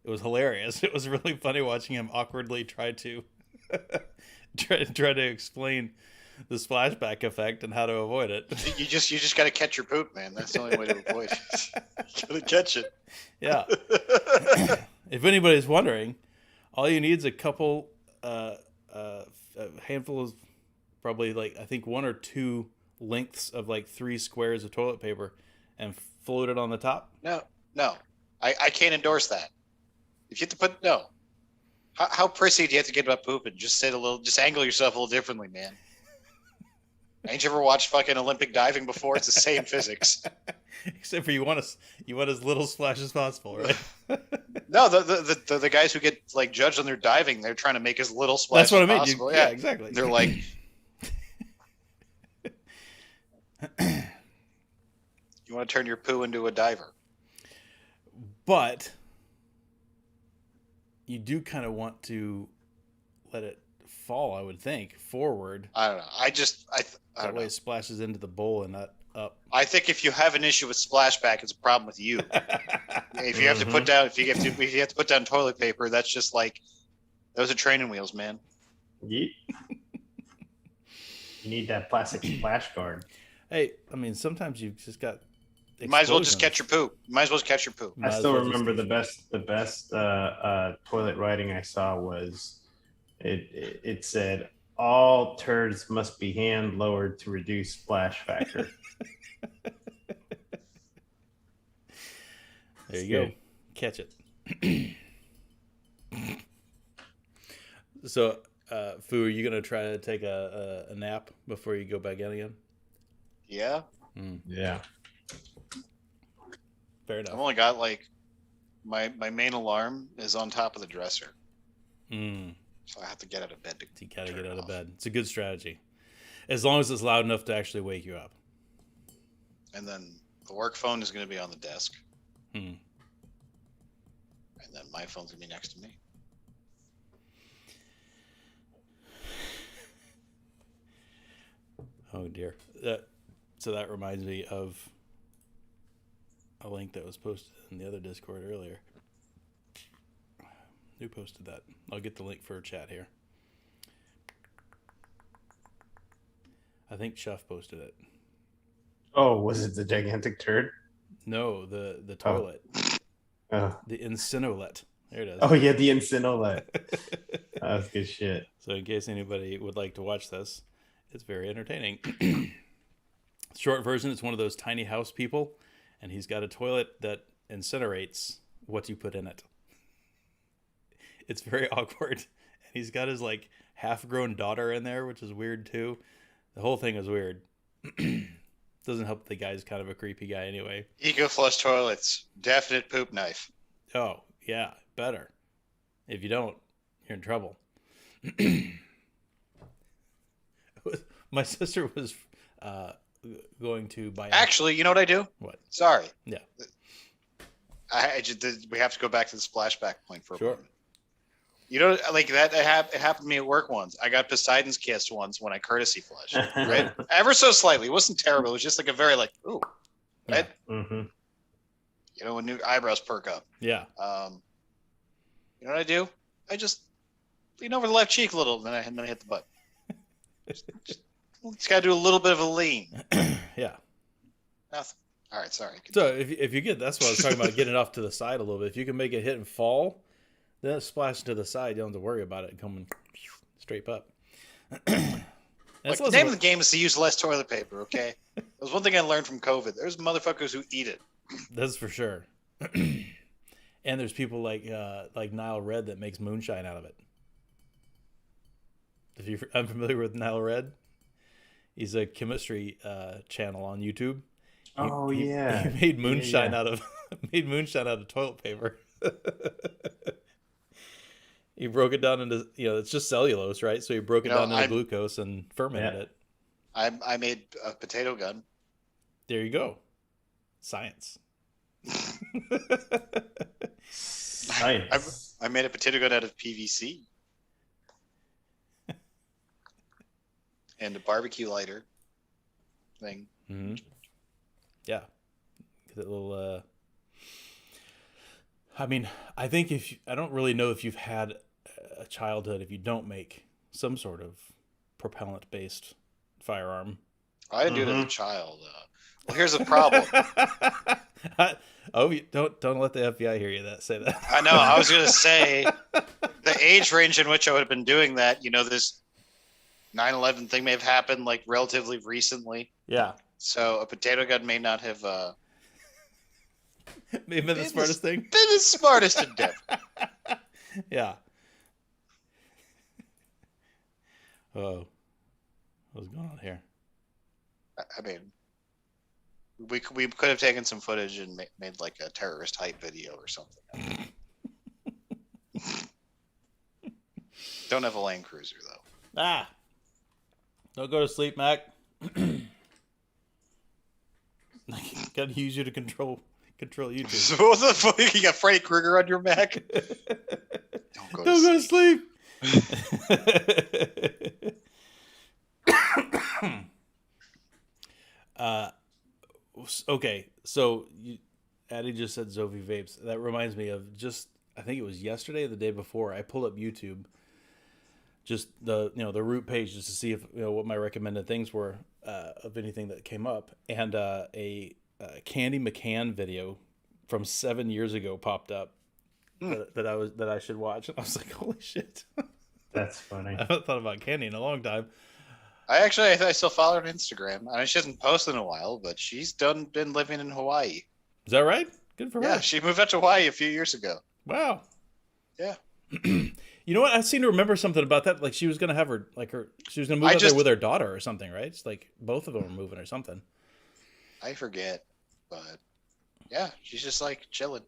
It was hilarious. It was really funny watching him awkwardly try to try to explain the splashback effect and how to avoid it. You just got to catch your poop, man. That's the only way to avoid it. You got to catch it. Yeah. If anybody's wondering, all you need is a couple, a handful of probably like I think 1 or 2 lengths of like 3 squares of toilet paper, and float it on the top. No, I can't endorse that. If you have to put how prissy do you have to get about pooping? Just angle yourself a little differently, man. Ain't you ever watched fucking Olympic diving before? It's the same physics. Except for you want as little splash as possible, right? No, the guys who get like judged on their diving, they're trying to make as little splash. That's what as I mean. possible. Yeah, exactly. They're like, you want to turn your poo into a diver, but you do kind of want to let it fall, I would think, forward. I don't know. I don't know. It splashes into the bowl and not up. I think if you have an issue with splashback, it's a problem with you. If you have to put down, if you have to put down toilet paper, that's just like those are training wheels, man. Yeet. You need that plastic splash guard. Hey, I mean, sometimes you've just got. You might as well just catch your poop. I still remember the best toilet writing I saw was it said all turds must be hand lowered to reduce splash factor. There you go. Catch it. So, Fu, are you gonna try to take a nap before you go back in again? Yeah. Yeah. Fair enough. I've only got like my main alarm is on top of the dresser. So I have to get out of bed You gotta get out of bed. It's a good strategy. As long as it's loud enough to actually wake you up. And then the work phone is going to be on the desk. And then my phone's going to be next to me. Oh dear. So that reminds me of a link that was posted in the other Discord earlier. Who posted that? I'll get the link for chat here. I think Chef posted it. Oh, was it the gigantic turd? No, the toilet. Oh. The Incinolet. There it is. Oh yeah, the Incinolet. That's good shit. So in case anybody would like to watch this, it's very entertaining. Short version, it's one of those tiny house people, and he's got a toilet that incinerates what you put in it. It's very awkward. And he's got his like half-grown daughter in there, which is weird too. The whole thing is weird. Doesn't help the guy's kind of a creepy guy anyway. Eco flush toilets, definite poop knife. Oh, yeah, better. If you don't, you're in trouble. My sister was going to buy... Actually, you know what I do? What? Sorry. Yeah. We have to go back to the splashback point for a Sure. moment. You know, like that, it happened to me at work once. I got Poseidon's Kiss once when I courtesy flushed, right? Ever so slightly. It wasn't terrible. It was just like a very like, ooh, right? Yeah. Mm-hmm. You know, when new eyebrows perk up. Yeah. You know what I do? I just lean over the left cheek a little, and then I hit the button. Just got to do a little bit of a lean. Yeah. Nothing. All right, sorry. So if you get, that's what I was talking about, getting it off to the side a little bit. If you can make it hit and fall, then it splashes to the side. You don't have to worry about it coming straight up. Look, the name of the game is to use less toilet paper, okay? That was one thing I learned from COVID. There's motherfuckers who eat it. That's for sure. And there's people like Nile Red that makes moonshine out of it. If you're unfamiliar with Nile Red, he's a chemistry channel on YouTube. He made moonshine out of toilet paper. He broke it down into, it's just cellulose, right? So he broke it down into glucose and fermented it. I made a potato gun. There you go. Science. Science. I made a potato gun out of PVC. And a barbecue lighter thing. Mm-hmm. Yeah. That little, I mean, I think I don't really know if you've had a childhood if you don't make some sort of propellant-based firearm. I didn't do it as a child. Well, here's the problem. Don't let the FBI hear you say that. I know. I was going to say the age range in which I would have been doing that. This 9/11 thing may have happened like relatively recently. Yeah. So a potato gun may not have may have been the smartest thing. Been the smartest endeavor. Yeah. Oh, what's going on here? I mean, we could have taken some footage and made like a terrorist hype video or something. Don't have a Land Cruiser though. Don't go to sleep, Mac. Gotta use you to control YouTube. So what the fuck? You got Freddy Krueger on your Mac? Don't go to sleep. Okay, so Addie just said Zovi vapes. That reminds me of I think it was yesterday or the day before, I pulled up YouTube, just the root page, just to see if what my recommended things were of anything that came up, and a Candy McCann video from 7 years ago popped up that I should watch, and I was like, holy shit. That's funny. I haven't thought about Candy in a long time. I still follow her on Instagram. I mean, she hasn't posted in a while, but she's been living in Hawaii. Is that right? Good for her. Yeah, she moved out to Hawaii a few years ago. Wow. Yeah. You know what? I seem to remember something about that. Like she was gonna have she was gonna move out there with her daughter or something, right? It's like both of them were moving or something. I forget, but yeah, she's just like chilling.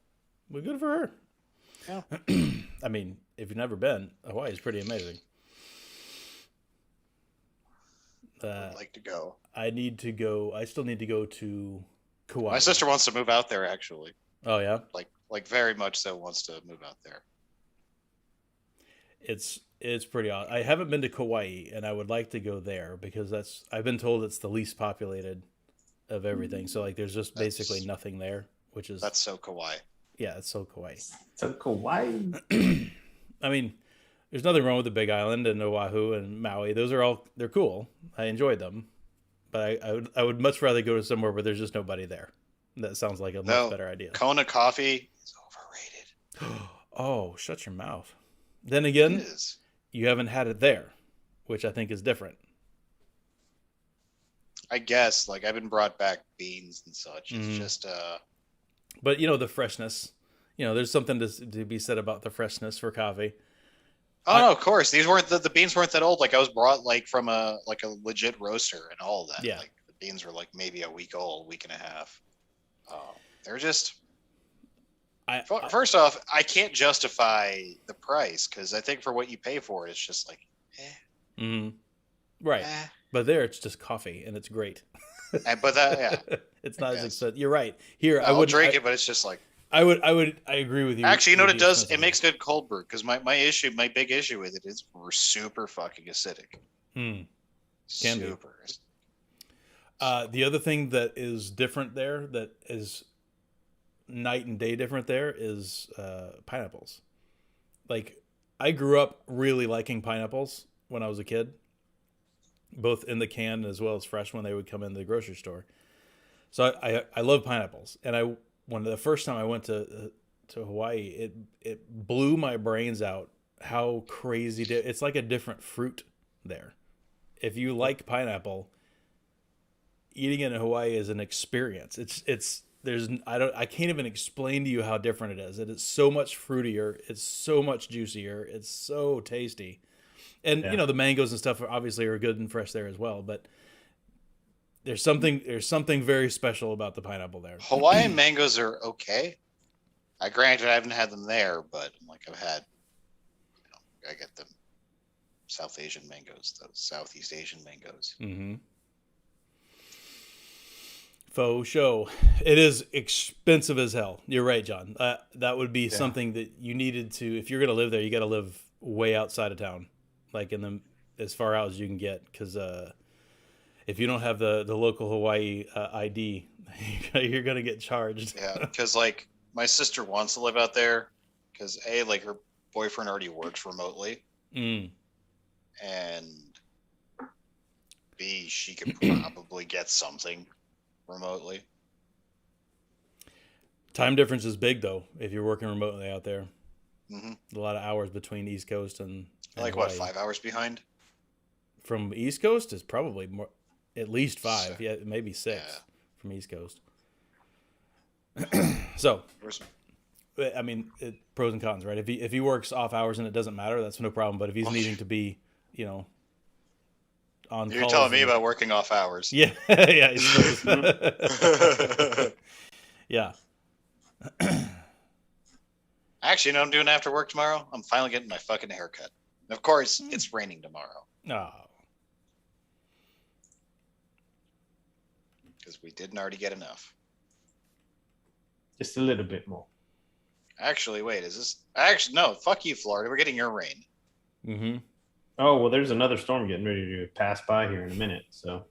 Well, good for her. Yeah. I mean, if you've never been, Hawaii is pretty amazing. I'd like to go. I still need to go to Kauai. My sister wants to move out there, actually. Oh yeah. Like very much so wants to move out there. It's pretty odd. I haven't been to Kauai, and I would like to go there because I've been told it's the least populated of everything. So like, there's just basically nothing there, That's so Kauai. Yeah, it's so Kauai. So Kauai. I mean, there's nothing wrong with the Big Island and Oahu and Maui. They're cool. I enjoyed them, but I would much rather go to somewhere where there's just nobody there. That sounds like a much better idea. Kona coffee is overrated. Oh, shut your mouth. Then again, you haven't had it there, which I think is different. I guess, like, I've been brought back beans and such. It's just But the freshness. There's something to be said about the freshness for coffee. Oh no, of course. These weren't the beans weren't that old. Like, I was brought like from a legit roaster and all that. Yeah. Like, the beans were like maybe a week old, week and a half. They're just first off, I can't justify the price because I think for what you pay for it, it's just like right. But there it's just coffee and it's great. But that it's not as expensive. You're right. Here I would drink it, but it's just like I agree with you. Actually, you know what it does? It makes good cold brew because my big issue with it is we're super fucking acidic. Can super. The other thing that is different there, that is night and day different there, is pineapples. Like, I grew up really liking pineapples when I was a kid, both in the can as well as fresh when they would come in the grocery store. So I love pineapples, and when the first time I went to Hawaii, it blew my brains out how crazy it's like a different fruit there. If you like pineapple, eating it in Hawaii is an experience. I can't even explain to you how different it is. It is so much fruitier. It's so much juicier. It's so tasty. And the mangoes and stuff obviously are good and fresh there as well, but there's something very special about the pineapple there. Hawaiian mangoes are okay. Granted, I haven't had them there, but I've had, I get them South Asian mangoes, those Southeast Asian mangoes. Mm-hmm. Faux show. It is expensive as hell. You're right, John. That would be something that you needed to, if you're going to live there, you got to live way outside of town, like as far out as you can get, because if you don't have the local Hawaii ID, you're going to get charged. Yeah, because my sister wants to live out there because her boyfriend already works remotely, and B, she could probably get something remotely. Time difference is big though if you're working remotely out there. Mm-hmm. A lot of hours between East Coast and like Hawaii. what, 5 hours behind? From East Coast is probably more, at least 5, maybe 6 from East Coast. So, I mean, pros and cons, right? If he works off hours and it doesn't matter, that's no problem. But if he's needing to be, on You're telling me about working off hours. Yeah, yeah, yeah. Actually, I'm doing after work tomorrow. I'm finally getting my fucking haircut. And of course, it's raining tomorrow. Oh. Because we didn't already get enough. Just a little bit more. Actually, wait, is this... Actually, no, fuck you, Florida. We're getting your rain. Mm-hmm. Oh, well, there's another storm getting ready to pass by here in a minute, so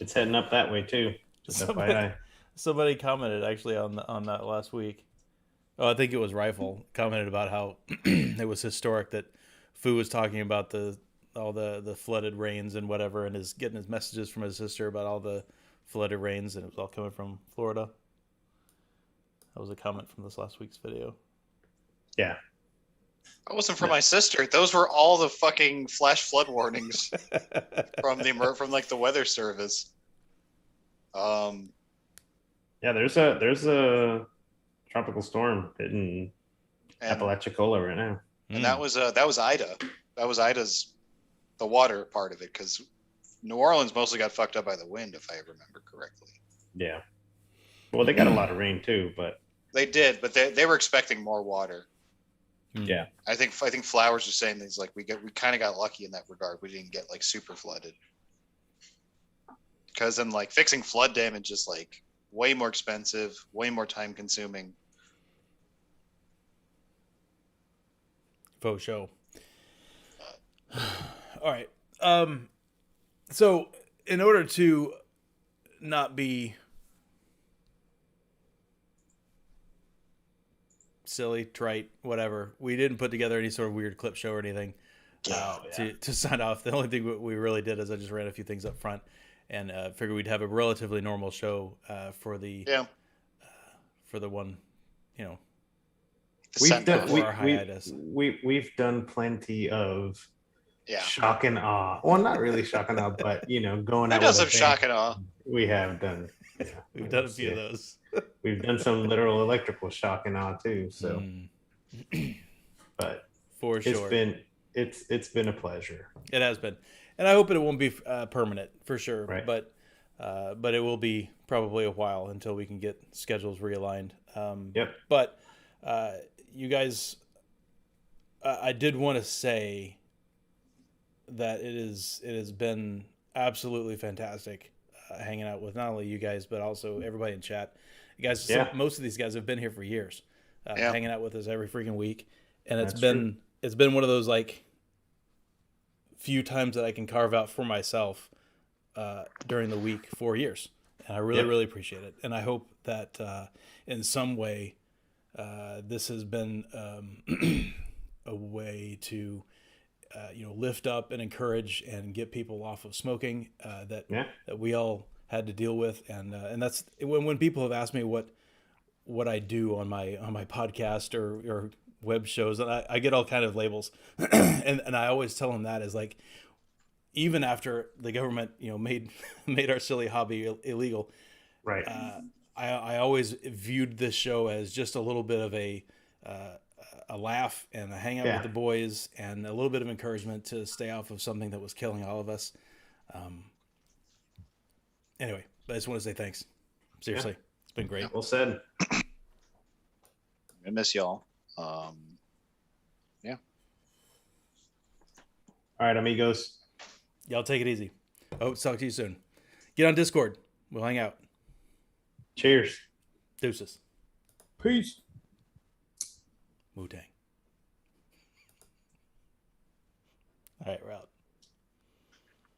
it's heading up that way, too. Just FYI. Somebody commented, actually, on that last week. Oh, I think it was Rifle, commented about how it was historic that Fu was talking about all the flooded rains and whatever, and is getting his messages from his sister about all the flooded rains, and it was all coming from Florida. That was a comment from this last week's video. Yeah. That wasn't from my sister. Those were all the fucking flash flood warnings from the weather service. Yeah, there's a tropical storm hitting Apalachicola right now. And that was Ida. That was Ida's, the water part of it, because New Orleans mostly got fucked up by the wind, if I remember correctly. Yeah. Well, they got a lot of rain too, but they did, but they were expecting more water. Yeah. I think Flowers was saying things like we kind of got lucky in that regard. We didn't get super flooded. Because then fixing flood damage is way more expensive, way more time consuming. Faux show. All right. So in order to not be silly, trite, whatever, we didn't put together any sort of weird clip show or anything to sign off. The only thing we really did is I just ran a few things up front. and figured we'd have a relatively normal show for the one, you know. We've done plenty of shock and awe. Well, not really shock and awe, but you know, going out. We've done some shock and awe. We have done. Yeah, we've done a few of those. We've done some literal electrical shock and awe too. So, but for sure, it's been a pleasure. It has been, and I hope it won't be permanent for sure. Right. But it will be probably a while until we can get schedules realigned. Yep. But you guys, I did want to say that it has been absolutely fantastic hanging out with not only you guys but also everybody in chat. You guys, most of these guys have been here for years, hanging out with us every freaking week, and it's been one of those like few times that I can carve out for myself during the week 4 years, and I really appreciate it. And I hope that in some way this has been a way to lift up and encourage and get people off of smoking that we all had to deal with, and that's when people have asked me what I do on my podcast or web shows, and I get all kind of labels, and I always tell them that is like, even after the government made our silly hobby illegal, right? I always viewed this show as just a little bit of a laugh and a hangout with the boys and a little bit of encouragement to stay off of something that was killing all of us. Anyway, I just want to say thanks. Seriously, it's been great. Well said. I miss y'all. All right, amigos. Y'all take it easy. I hope to talk to you soon. Get on Discord. We'll hang out. Cheers. Deuces. Peace. Wu-Tang. All right, we're out.